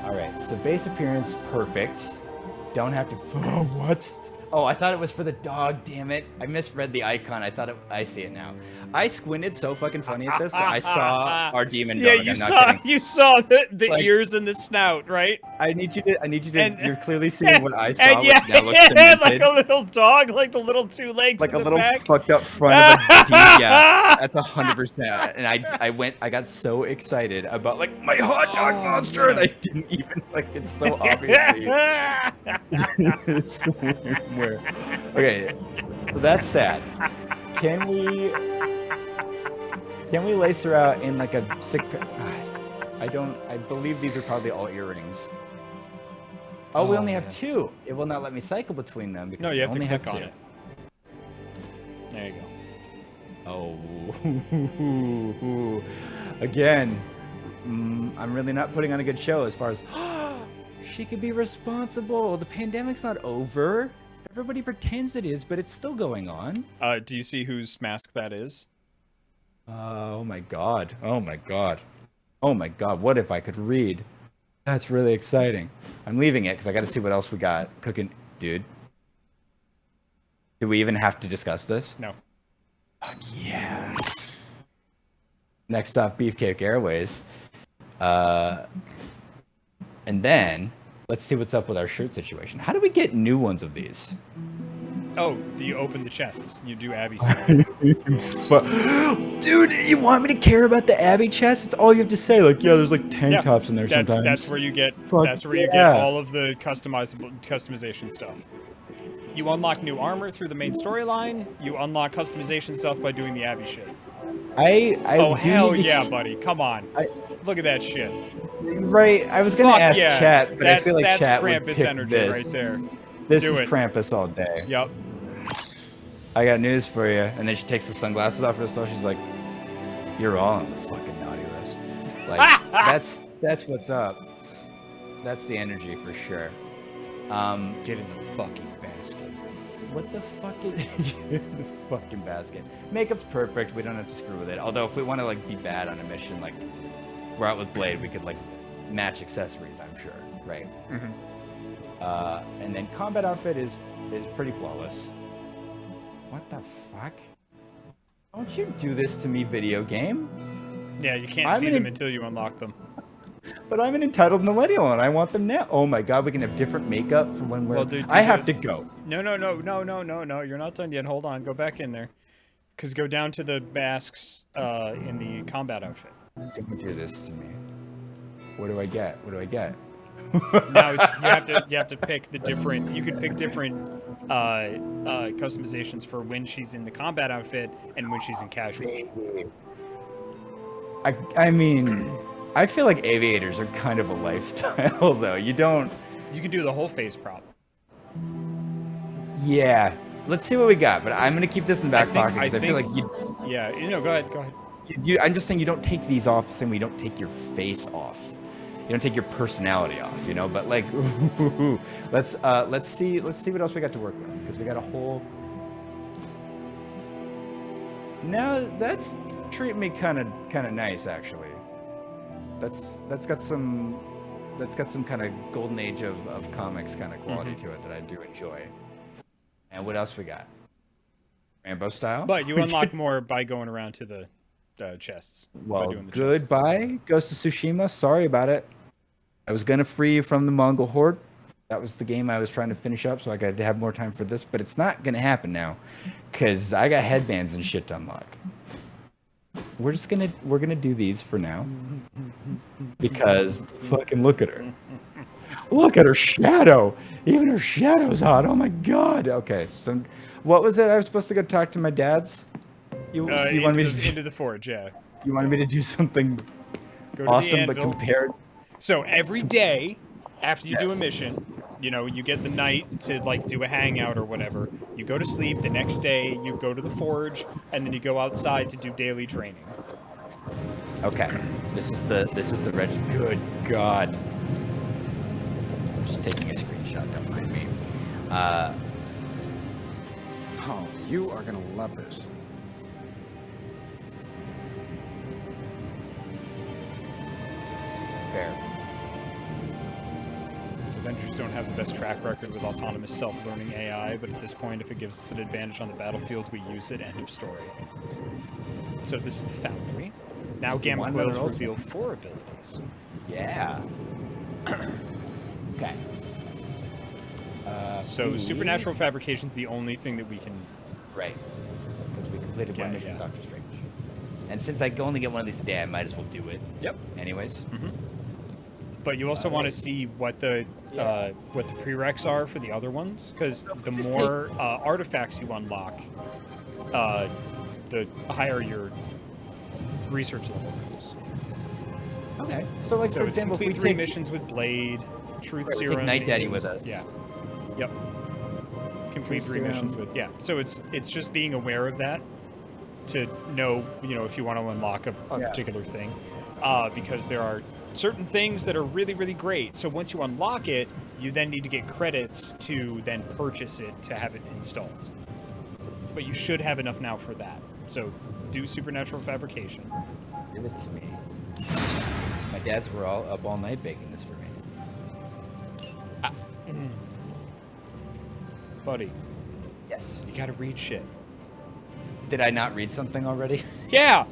All right, so base appearance perfect. Don't have to. Oh, what? Oh, I thought it was for the dog, damn it. I misread the icon. I see it now. I squinted so fucking funny at this that I saw our demon dog. Yeah, I'm you saw the Like- ears and the snout, right? I need you to, And- you're clearly seeing what I saw, And which yeah, now looks cemented. like a little dog, like the little two legs Like in a the little back. fucked up front of a deep, yeah, that's 100%. And I got so excited about like my hot dog monster, and I didn't even like. It's so obviously. Somewhere. Okay, so that's sad. Can we lace her out in like a sick? I believe these are probably all earrings. Oh, we only have 2. It will not let me cycle between them. Because No, you have to only click have on 2. it. There you go. Oh, again, I'm really not putting on a good show as far as she could be responsible. The pandemic's not over. Everybody pretends it is, but it's still going on. Do you see whose mask that is? Oh my god. Oh my god. Oh my god. What if I could read? That's really exciting. I'm leaving it because I got to see what else we got cooking. Dude. Do we even have to discuss this? No. Fuck yeah. Next up, Beefcake Airways. And then, let's see what's up with our shirt situation. How do we get new ones of these? Oh, do you open the chests? You do Abby's. Dude, you want me to care about the Abby chest? It's all you have to say. Like, yeah, there's like tank tops in there sometimes. That's where you get. Fuck That's where you get yeah. all of the customization stuff. You unlock new armor through the main storyline. You unlock customization stuff by doing the Abby shit. Oh do hell need to- yeah, buddy! Come on. Look at that shit. Right, I was gonna Fuck ask yeah. chat, but that's, I feel like that's chat would Krampus pick energy this. right there. This Do is it. Krampus all day. Yep. I got news for you. And then she takes the sunglasses off herself. She's like, "You're all on the fucking naughty list." Like that's what's up. That's the energy for sure. Get in the fucking basket. What the fuck is the fucking basket? Makeup's perfect. We don't have to screw with it. Although if we want to like be bad on a mission, like we're out with Blade, we could like match accessories. I'm sure, right? Mm-hmm. And then combat outfit is pretty flawless. What the fuck? Don't you do this to me, video game? Yeah, you can't I'm see an them en- until you unlock them. But I'm an entitled millennial and I want them now. Oh my god, we can have different makeup for when we're. Well, dude, I have to go. No. You're not done yet. Hold on. Go back in there. Because go down to the masks in the combat outfit. Don't do this to me. What do I get? What do I get? Now you have to pick the different. You can pick different customizations for when she's in the combat outfit and when she's in casual. I mean, I feel like aviators are kind of a lifestyle, though. You don't. You can do the whole face prop. Yeah. Let's see what we got. But I'm gonna keep this in the back pocket because I feel like you. Yeah. Go ahead. I'm just saying you don't take these off the same way you don't take your face off. You don't take your personality off, you know. But like, let's see what else we got to work with because we got a whole. Now that's treating me kind of nice actually. That's got some kind of golden age of comics kind of quality to it that I do enjoy. And what else we got? Rambo style. But you unlock more by going around to the chests. Well, by doing the chests. goodbye, Ghost of Tsushima. Sorry about it. I was gonna free you from the Mongol horde. That was the game I was trying to finish up, so I got to have more time for this. But it's not gonna happen now, cause I got headbands and shit to unlock. We're gonna do these for now, because fucking look at her. Look at her shadow. Even her shadow's hot. Oh my god. Okay, so what was it? I was supposed to go talk to my dad's. You wanted me to into the forge, yeah. You wanted me to do something Go to awesome, the but anvil. compared. So every day after you do a Yes. mission, you get the night to like do a hangout or whatever. You go to sleep. The next day you go to the forge, and then you go outside to do daily training. Okay, this is the reg. Good God. I'm just taking a screenshot. Don't mind me. Oh, you are gonna love this. Fair. Avengers don't have the best track record with autonomous self-learning AI, but at this point, if it gives us an advantage on the battlefield, we use it. End of story. So this is the Foundry. Now Gamma Coils reveal 4 abilities. Yeah. Okay. So supernatural fabrication's the only thing that we can... Right. Because we completed one mission with Doctor Strange. And since I can only get one of these a day, I might as well do it. Yep. Anyways. But you also want to see what the prereqs are for the other ones, because the more artifacts you unlock, the higher your research level goes. Okay. So, like, for example, complete if we 3 take missions with Blade, Truth Serum. Take Night Daddy with us. Yeah. Yep. Complete 3 missions with So it's just being aware of that to know, if you want to unlock a particular thing, because there are certain things that are really, really great. So once you unlock it, you then need to get credits to then purchase it to have it installed. But you should have enough now for that. So do supernatural fabrication. Give it to me. My dads were all up all night baking this for me. Buddy. Yes. You gotta read shit. Did I not read something already? Yeah.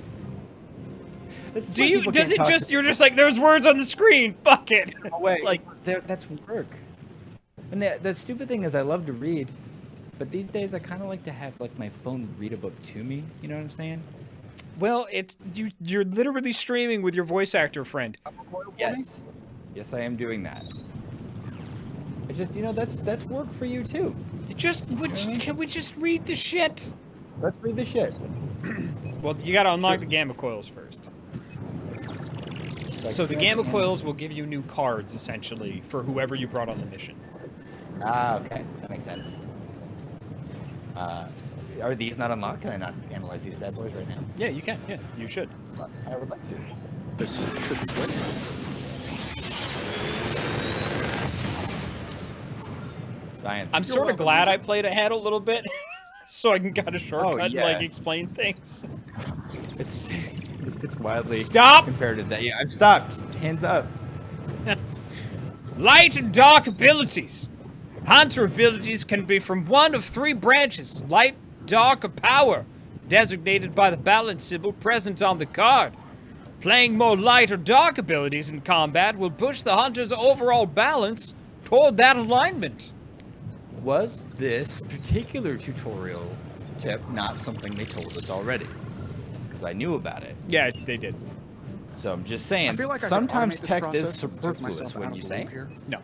You're just like, there's words on the screen. Fuck it. Oh, wait. Like, that's work. And the stupid thing is I love to read, but these days I kind of like to have, like, my phone read a book to me. You know what I'm saying? Well, you're literally streaming with your voice actor friend. Yes. Yes, I am doing that. I just, that's work for you, too. Can we just read the shit? Let's read the shit. Well, you gotta unlock the Gamma Coils first. So the Gamma Coils will give you new cards, essentially, for whoever you brought on the mission. Ah, okay. That makes sense. Are these not unlocked? Can I not analyze these bad boys right now? Yeah, you can. Yeah, you should. I would like to. This should be quick. Science. I'm sort of glad I played ahead a little bit, so I can get a shortcut and, like, explain things. It's wildly compared to that. Yeah, I've stopped. Hands up. Light and dark abilities. Hunter abilities can be from one of 3 branches. Light, dark, or power, designated by the balance symbol present on the card. Playing more light or dark abilities in combat will push the hunter's overall balance toward that alignment. Was this particular tutorial tip not something they told us already? Because I knew about it. Yeah, they did. So I'm just saying, I feel like sometimes text is superfluous, wouldn't you say? No.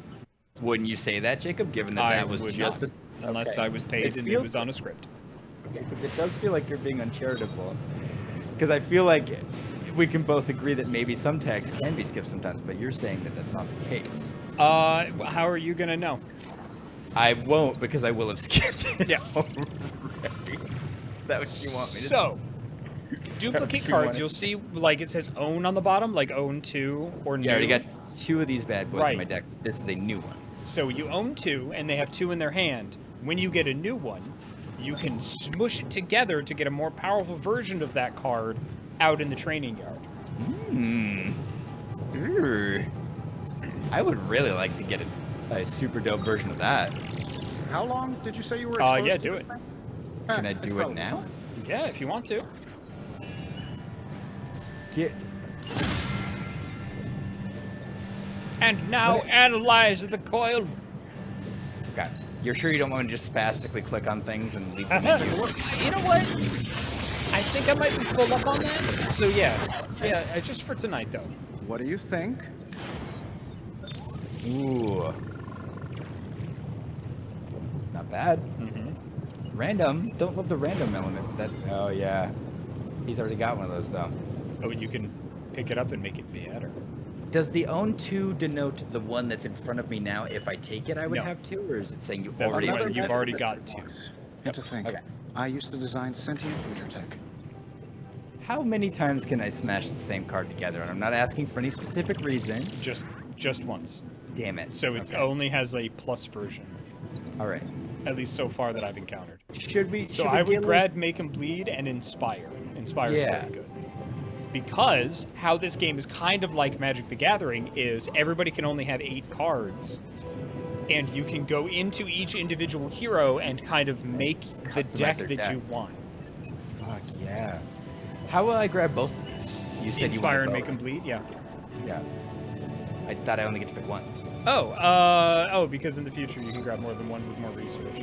Wouldn't you say that, Jacob, given that that was just unless I was paid and it was on a script. Okay, because it does feel like you're being uncharitable. Because I feel like we can both agree that maybe some text can be skipped sometimes, but you're saying that that's not the case. How are you gonna know? I won't, because I will have skipped it. Yeah. Already. Is that what you want me to So, duplicate cards, you'll see, like, it says own on the bottom, like own 2 or new. Yeah, I already got 2 of these bad boys in my deck. This is a new one. So you own 2, and they have 2 in their hand. When you get a new one, you can smush it together to get a more powerful version of that card out in the training yard. I would really like to get a super dope version of that. How long did you say you were exposed yeah, to do this it. thing? Can I do it now? Yeah, if you want to. And now analyze the coil. Okay. You're sure you don't want to just spastically click on things and leave them? You know what? I think I might be full up on that. So yeah, just for tonight though. What do you think? Ooh. Not bad. Random. Don't love the random element. Oh yeah. He's already got one of those though. Oh, you can pick it up and make it better. Does the own 2 denote the one that's in front of me now? If I take it, I would have 2, or is it saying you already have 2? You've already got 2. To think. Okay. I used to design sentient future tech. How many times can I smash the same card together? And I'm not asking for any specific reason. Just once. Damn it. So it only has a plus version. All right. At least so far that I've encountered. So I would grab Make 'em Bleed and Inspire. Inspire is very good. Because how this game is kind of like Magic the Gathering is everybody can only have 8 cards. and you can go into each individual hero and kind of make the Customize deck their that deck. you want. Fuck yeah. How will I grab both of these? You said Inspire you and wanted make them both. bleed, yeah. Yeah. I thought I only get to pick one. Oh, because in the future you can grab more than one with more research.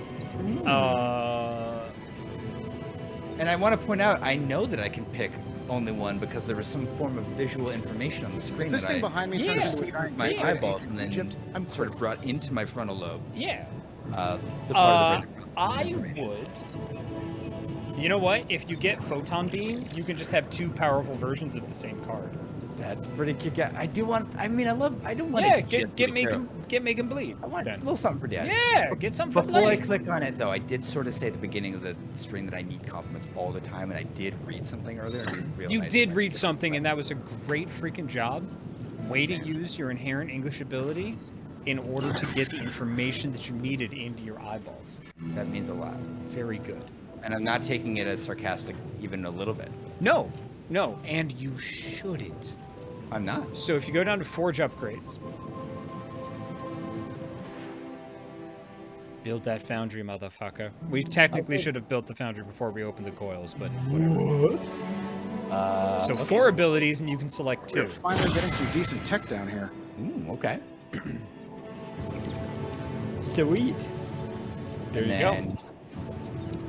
And I want to point out, I know that I can pick only one because there was some form of visual information on the screen This that thing I behind me turns into a giant my gateway to eyeballs and then Egypt. I'm sort of brought into my frontal lobe. Yeah. The part of the brain that processes I information. would. You know what? If you get Photon Beam, you can just have 2 powerful versions of the same card. That's pretty kick-ass. I don't want Yeah, it to just get be a hero. make him bleed. I want then. a little something for Daddy. Yeah, get something for Before I bleed. click on it, though, I did sort of say at the beginning of the stream that I need compliments all the time, and I did read something earlier. And it was real You nice did and I read did something, reply. and that was a great freaking job. Way to use your inherent English ability in order to get the information that you needed into your eyeballs. That means a lot. Very good. And I'm not taking it as sarcastic even a little bit. No, and you shouldn't. I'm not. So if you go down to Forge upgrades, build that foundry, motherfucker. We technically should have built the foundry before we opened the coils, but whatever. Whoops. So Okay. 4 abilities, and you can select 2. We're finally getting some decent tech down here. Ooh, okay. Sweet. There And you go. then,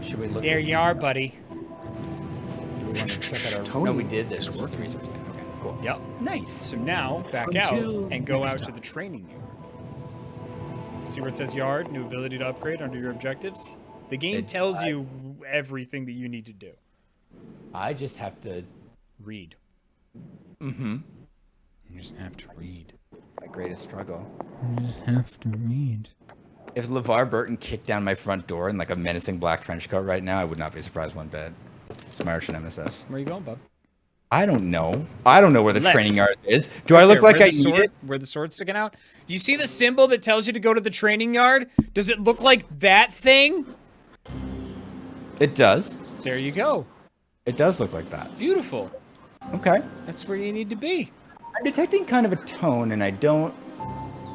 should we look There at- you are, buddy. Do we want to check out our... Tony, no, we did this. it's working. Research thing. Okay, cool. Yep. Nice. So now, back out Until and go next out to time. the training yard. See where it says yard, new ability to upgrade under your objectives? The game It's- tells you everything that you need to do. I just have to... Read. Mm-hmm. You just have to read. My greatest struggle. You just have to read. If LeVar Burton kicked down my front door in like a menacing black trench coat right now, I would not be surprised one bit. It's my arch nemesis. Where you going, bub? I don't know. I don't know where the Left. training yard is. Do I look There, like where I the need sword, it? Where the sword's sticking out? Do you see the symbol that tells you to go to the training yard? Does it look like that thing? It does. There you go. It does look like that. Beautiful. Okay. That's where you need to be. I'm detecting kind of a tone, and I don't...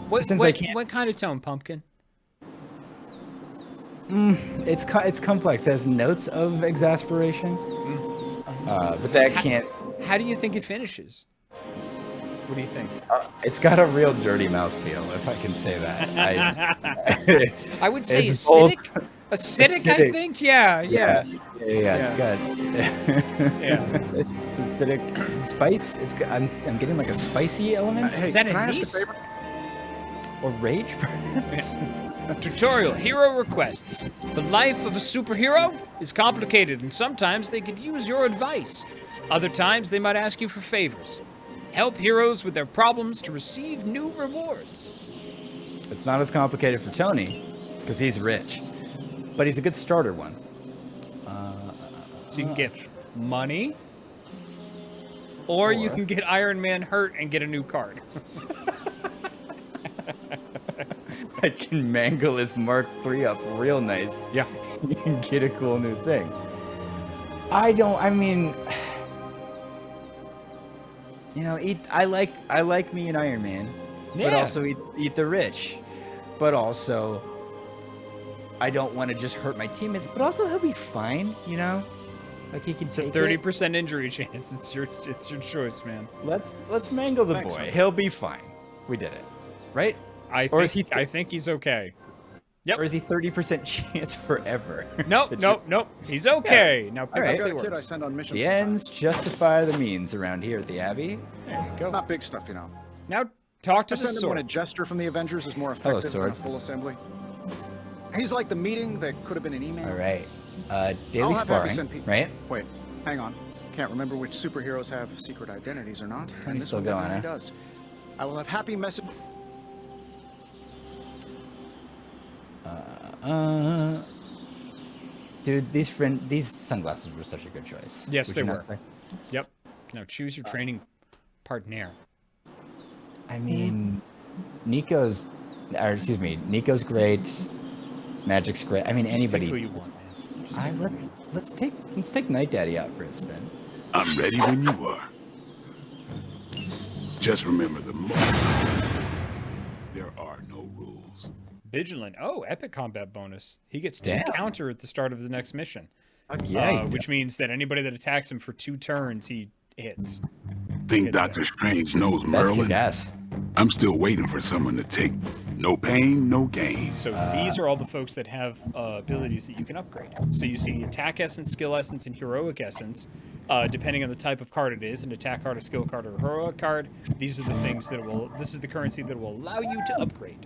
What, Since I can't- what kind of tone, Pumpkin? It's complex. It has notes of exasperation. But that can't... How do you think it finishes? What do you think? It's got a real dirty mouse feel, if I can say that. I would say It's both- acidic. Acidic, I Acidic. think. Yeah. It's good. Yeah. It's acidic. Spice. I'm getting like a spicy element. Hey, Is that can a I ask a niece? favor? Or rage, perhaps? Tutorial hero requests. The life of a superhero is complicated, and sometimes they could use your advice. Other times they might ask you for favors. Help heroes with their problems to receive new rewards. It's not as complicated for Tony, because he's rich. But he's a good starter one. So you can get money, or you can get Iron Man hurt and get a new card. I can mangle his Mark III up real nice. Yeah. And get a cool new thing. I mean, you know, I like me an Iron Man, but Yeah. also eat the rich. But also, I don't want to just hurt my teammates, but also he'll be fine, you know? Like he can It's a take 30% injury chance. It's your choice, man. it. Let's mangle the Thanks, boy. man. He'll be fine. We did it. Right? I Or is think he I think he's okay. Yep. Or is he 30% chance forever? Nope, to nope, just- nope. He's okay. Now pick All right. up I the got a kid I words. send on missions The sometimes. ends justify the means around here at the Abbey. There you go. Not big stuff, you know. Now talk to I the send him when a sword. jester from the Avengers is more Hello, effective than a sword. full assembly. He's like the meeting that could have been an email. All right. Daily I'll have Happy sparring, send people. right? Wait, hang on. Can't remember which superheroes have secret identities or not. Tony's And this still one going, definitely huh? does. I will have Happy message. Dude, these sunglasses were such a good choice. Yes, Would they you were. not say? Yep. Now choose your training partner. I mean, Nico's great. Magic's great. I mean, Just pick who anybody. you want, man. Just Let's take Night Daddy out for a spin. I'm ready when you are. Just remember the moment. There are no rules. Vigilant. Oh, epic combat bonus. He gets 2 Damn. counter at the start of the next mission. Fuck yeah. Which means that anybody that attacks him for 2 turns, he hits. Think Doctor Strange knows That's Merlin? good ass. I'm still waiting for someone to take no pain, no gain. So these are all the folks that have abilities that you can upgrade. So you see attack essence, skill essence, and heroic essence. Depending on the type of card it is, an attack card, a skill card, or a heroic card, these are the things that will. This is the currency that will allow you to upgrade.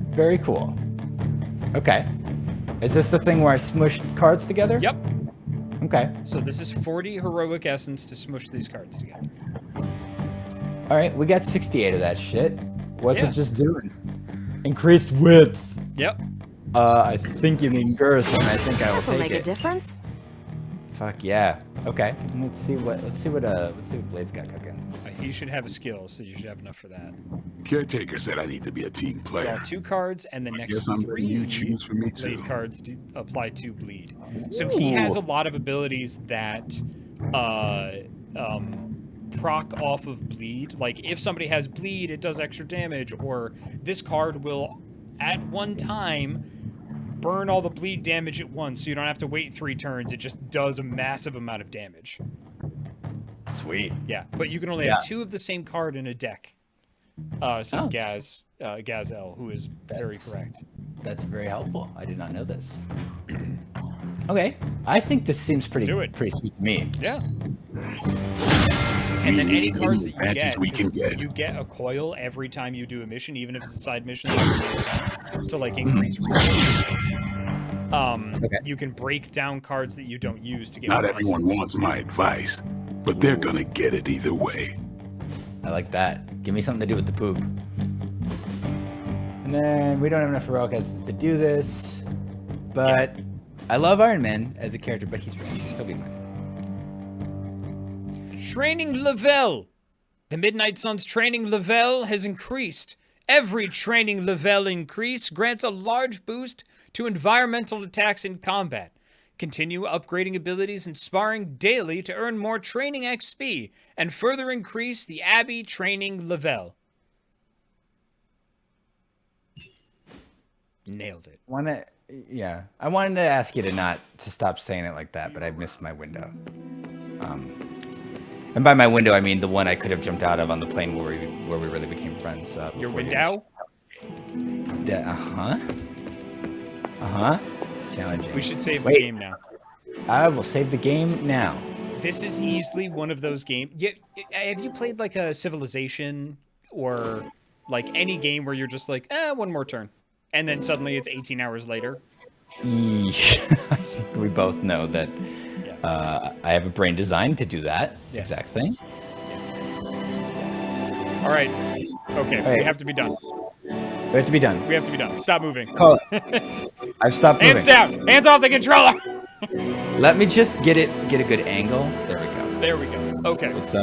Very cool. Okay. Is this the thing where I smush cards together? Yep. Okay. So this is 40 heroic essence to smush these cards together. All right, we got 68 of that shit. What's Yeah. it just doing? Increased width. Yep. I think you mean girth, and I think I will This'll take make a it. difference. Fuck yeah. Okay. Let's see what Blade's got cooking. He should have a skill, so you should have enough for that. Caretaker said I need to be a team Draw player. 2 cards, and the next Guess I'm 3 letting you choose for me blade too. cards apply to bleed. So he has a lot of abilities that proc off of bleed. Like if somebody has bleed, it does extra damage, or this card will at one time burn all the bleed damage at once, so you don't have to wait 3 turns. It just does a massive amount of damage. Sweet. Yeah, but you can only have 2 of the same card in a deck. Says Gaz-L, who is very correct. That's very helpful. I did not know this. Okay. I think this seems pretty sweet to me. Yeah. And then any cards that you Advantage we can get. you get a coil every time you do a mission, even if it's a side mission to like increase you can break down cards that you don't use to get Not more everyone essence. wants my advice, but they're gonna get it either way. I like that. Give me something to do with the poop. And then we don't have enough heroic essence to do this, but I love Iron Man as a character, but he's ranged. He'll be fine. Training level. The Midnight Sun's training level has increased. Every training level increase grants a large boost to environmental attacks in combat. Continue upgrading abilities and sparring daily to earn more training XP and further increase the Abbey training level. Nailed it. I wanted to ask you to stop saying it like that, but I missed my window. And by my window, I mean the one I could have jumped out of on the plane where we really became friends. Your window? Challenging. We should save the game now. I will save the game now. This is easily one of those games. Have you played like a Civilization or like any game where you're just like, one more turn, and then suddenly it's 18 hours later? I think we both know that I have a brain designed to do that exact thing. All right. Okay, we have to be done. We have to be done. We have to be done. Stop moving. Call it. I've stopped moving. Hands down. Hands off the controller. Let me just get a good angle. There we go. There we go. Okay. What's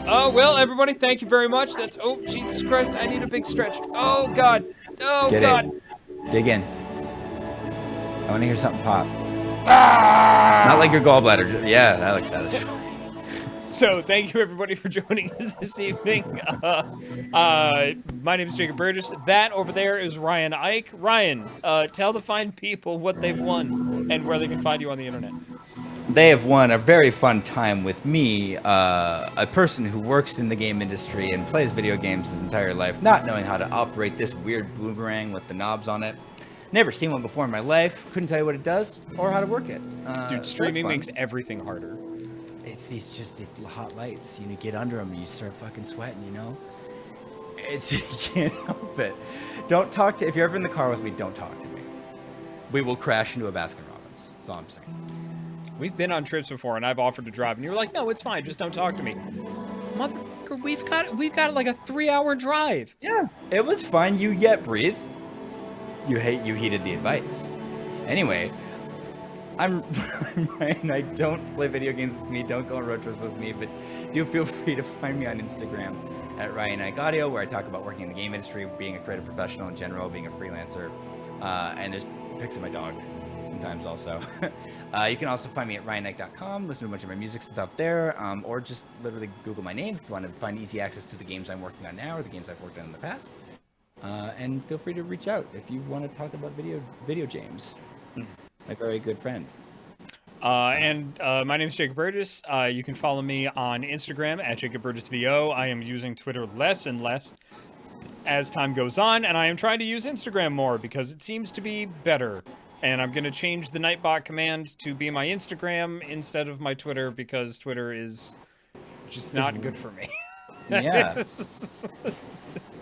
Oh, well, everybody, thank you very much. That's, oh, Jesus Christ, I need a big stretch. Oh, God. Oh, Get God. in. Dig in. I want to hear something pop. Ah! Not like your gallbladder. Yeah, that looks satisfying. So, thank you, everybody, for joining us this evening. My name is Jacob Burgess. That over there is Ryan Ike. Ryan, tell the fine people what they've won and where they can find you on the internet. They have won a very fun time with me, a person who works in the game industry and plays video games his entire life, not knowing how to operate this weird boomerang with the knobs on it. Never seen one before in my life. Couldn't tell you what it does or how to work it. Dude, streaming makes everything harder. It's these hot lights. You get under them and you start fucking sweating, you know? You can't help it. Don't talk to, if you're ever in the car with me, don't talk to me. We will crash into a Baskin Robbins. That's all I'm saying. We've been on trips before, and I've offered to drive, and you're like, "No, it's fine. Just don't talk to me." Motherfucker, we've got like a 3-hour drive. Yeah, it was fine. You yet breathe. You heeded the advice. Anyway, I'm Ryan. I don't play video games with me. Don't go on road trips with me. But do feel free to find me on Instagram at Ryan Ike Audio, where I talk about working in the game industry, being a creative professional in general, being a freelancer, and there's pics of my dog. Sometimes also. You can also find me at ryanike.com, listen to a bunch of my music stuff there, or just literally Google my name if you want to find easy access to the games I'm working on now or the games I've worked on in the past. And feel free to reach out if you want to talk about video games. My very good friend. My name is Jacob Burgess. You can follow me on Instagram at JacobBurgessVO. I am using Twitter less and less as time goes on, and I am trying to use Instagram more because it seems to be better. And I'm going to change the Nightbot command to be my Instagram instead of my Twitter because Twitter is just not good for me. Yeah.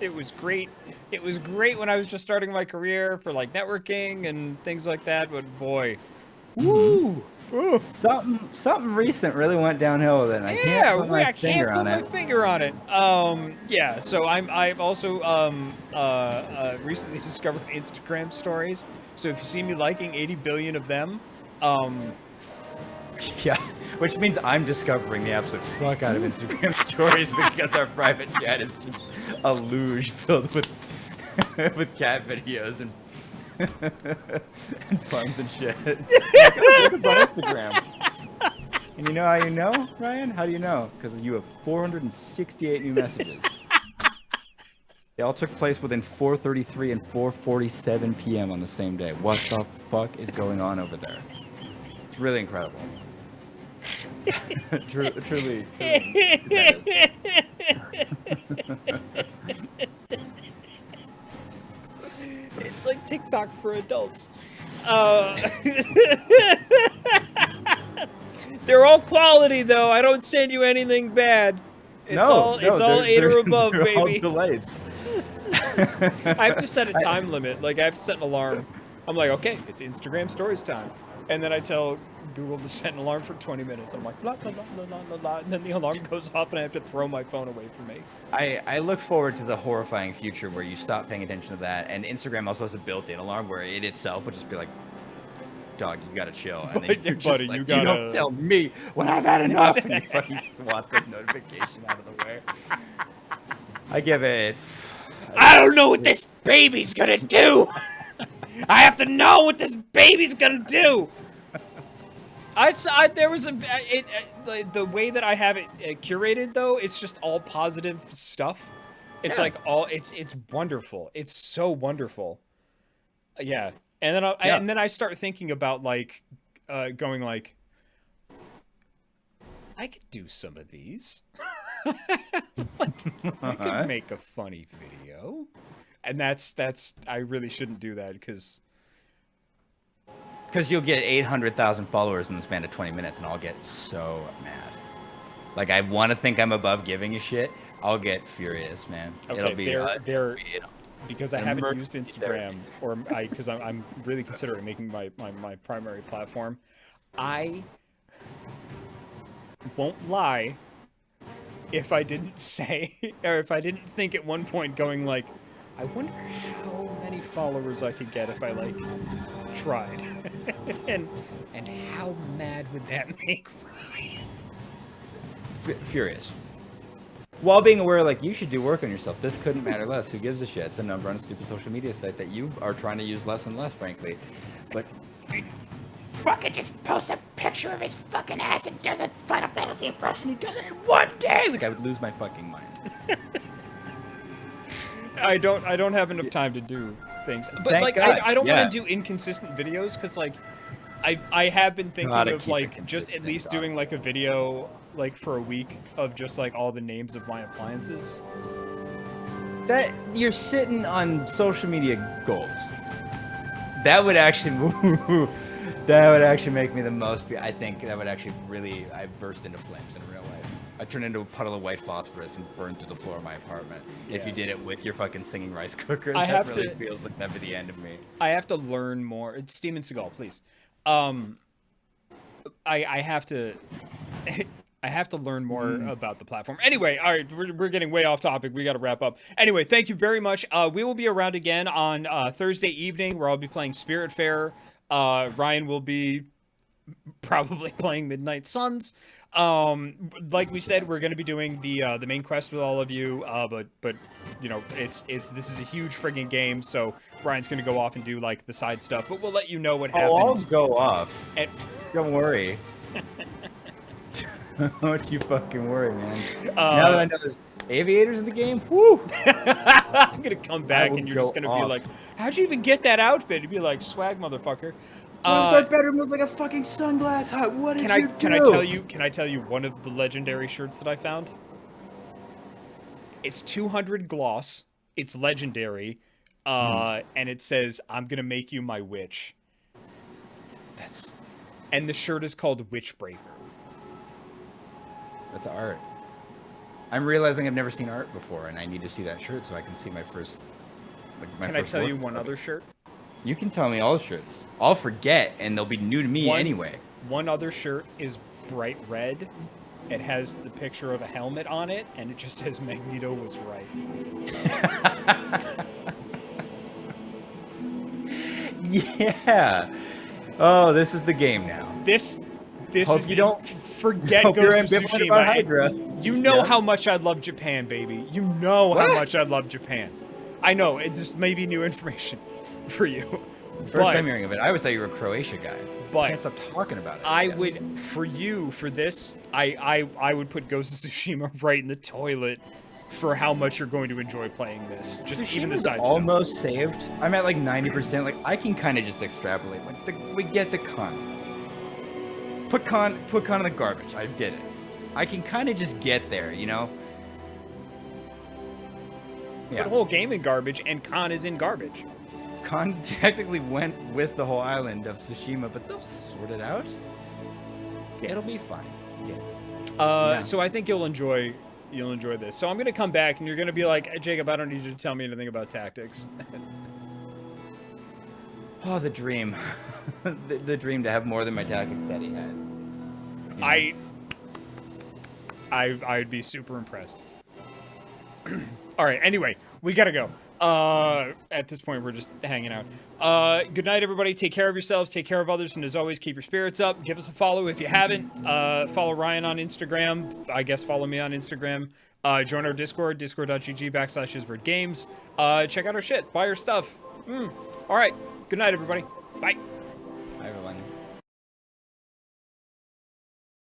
It was great. It was great when I was just starting my career for like networking and things like that, but boy. Woo! Something recent really went downhill then. I can't put my finger on it. Yeah, so I've also recently discovered Instagram stories. So if you see me liking 80 billion of them, yeah, which means I'm discovering the absolute fuck out of Instagram stories because our private chat is just a luge filled with cat videos and puns and shit. It's on Instagram. And you know how you know, Ryan? How do you know? Because you have 468 new messages. They all took place within 4:33 and 4:47 p.m. on the same day. What the fuck is going on over there? It's really incredible. Truly. It's like TikTok for adults. They're all quality, though. I don't send you anything bad. It's all 8 or above, they're baby. All delights. I have to set a time limit. Like, I have to set an alarm. I'm like, okay, it's Instagram stories time. And then I tell Google to set an alarm for 20 minutes. I'm like, blah, blah, blah, blah, blah, blah, and then the alarm goes off and I have to throw my phone away from me. I look forward to the horrifying future where you stop paying attention to that. And Instagram also has a built-in alarm where it itself would just be like, dog, you gotta chill. And then you're just like, you don't tell me when I've had enough. And you fucking swat the notification out of the way. I give it... I don't know what this baby's gonna do. I have to know what this baby's gonna do. There was the way that I have it curated though. It's just all positive stuff. It's like it's wonderful. It's so wonderful. Yeah, and then I start thinking about like going like, I could do some of these. I could make a funny video. And that's I really shouldn't do that because you'll get 800,000 followers in the span of 20 minutes and I'll get so mad. Like, I want to think I'm above giving a shit. I'll get furious, man. Okay, it'll be because I haven't used Instagram because I'm really considering making my primary platform. I won't lie if I didn't say or if I didn't think at one point going like, I wonder how many followers I could get if I like tried, and how mad would that make Ryan? Furious. While being aware, like, you should do work on yourself. This couldn't matter less. Who gives a shit? It's a number on a stupid social media site that you are trying to use less and less, frankly. But fucking just posts a picture of his fucking ass and does a Final Fantasy impression. He does it in one day. like, I would lose my fucking mind. I don't have enough time to do things, but Thank like God. I don't want to do inconsistent videos because like I have been thinking of like just at least doing like a video like for a week of just like all the names of my appliances. That you're sitting on social media goals. That would actually make me the most. I think that would actually really. I burst into flames in real life. I turn into a puddle of white phosphorus and burn through the floor of my apartment. Yeah. If you did it with your fucking singing rice cooker, that really feels like that'd be the end of me. I have to learn more. It's Steven Seagal, please. I have to. I have to learn more about the platform. Anyway, all right, we're getting way off topic. We got to wrap up. Anyway, thank you very much. We will be around again on Thursday evening, where I'll be playing Spiritfarer. Ryan will be probably playing Midnight Suns. Like we said, we're going to be doing the main quest with all of you. But you know, this is a huge friggin' game. So Ryan's going to go off and do like the side stuff. But we'll let you know what happens. I'll go off. Don't worry. Don't you fucking worry, man. Now that I know there's Aviators in the game? Woo! I'm gonna come back will and you're just go gonna be off. like, how'd you even get that outfit? You'd be like, swag, motherfucker. Our bedroom looked like a fucking sunglass hut. What did you do? Can I tell you one of the legendary shirts that I found? It's 200 gloss. It's legendary. And it says, I'm gonna make you my witch. And the shirt is called Witchbreaker. That's art. I'm realizing I've never seen art before, and I need to see that shirt so I can see my first. Can I tell you one other shirt? You can tell me all shirts. I'll forget, and they'll be new to me anyway. One other shirt is bright red. It has the picture of a helmet on it, and it just says Magneto was right. Yeah. Oh, this is the game now. This Hope is you don't forget hope you're Ghost of ambivalent about Tsushima. Hydra. You know Yeah. how much I love Japan, baby. You know how much I love Japan. I know this may be new information for you. First time hearing of it. I always thought you were a Croatia guy. But Can't stop talking about it. I would, for this, I would put Ghost of Tsushima right in the toilet for how much you're going to enjoy playing this. Just even the side stuff. almost saved. I'm at like 90%. Like I can kind of just extrapolate. Like we get the con. Put con in the garbage. I did it. I can kind of just get there, you know. Put the whole game in garbage, and Khan is in garbage. Khan technically went with the whole island of Tsushima, but they'll sort it out. Yeah. It'll be fine. Yeah. So I think you'll enjoy this. So I'm gonna come back, and you're gonna be like, hey, Jacob, I don't need you to tell me anything about tactics. Oh, the dream. the dream to have more than my tactics that he had. You know? I'd be super impressed. All right. Anyway, we gotta go. At this point, we're just hanging out. Good night, everybody. Take care of yourselves. Take care of others. And as always, keep your spirits up. Give us a follow if you haven't. Follow Ryan on Instagram. I guess follow me on Instagram. Join our Discord, discord.gg/iswordgames. Check out our shit. Buy our stuff. All right. Good night, everybody. Bye.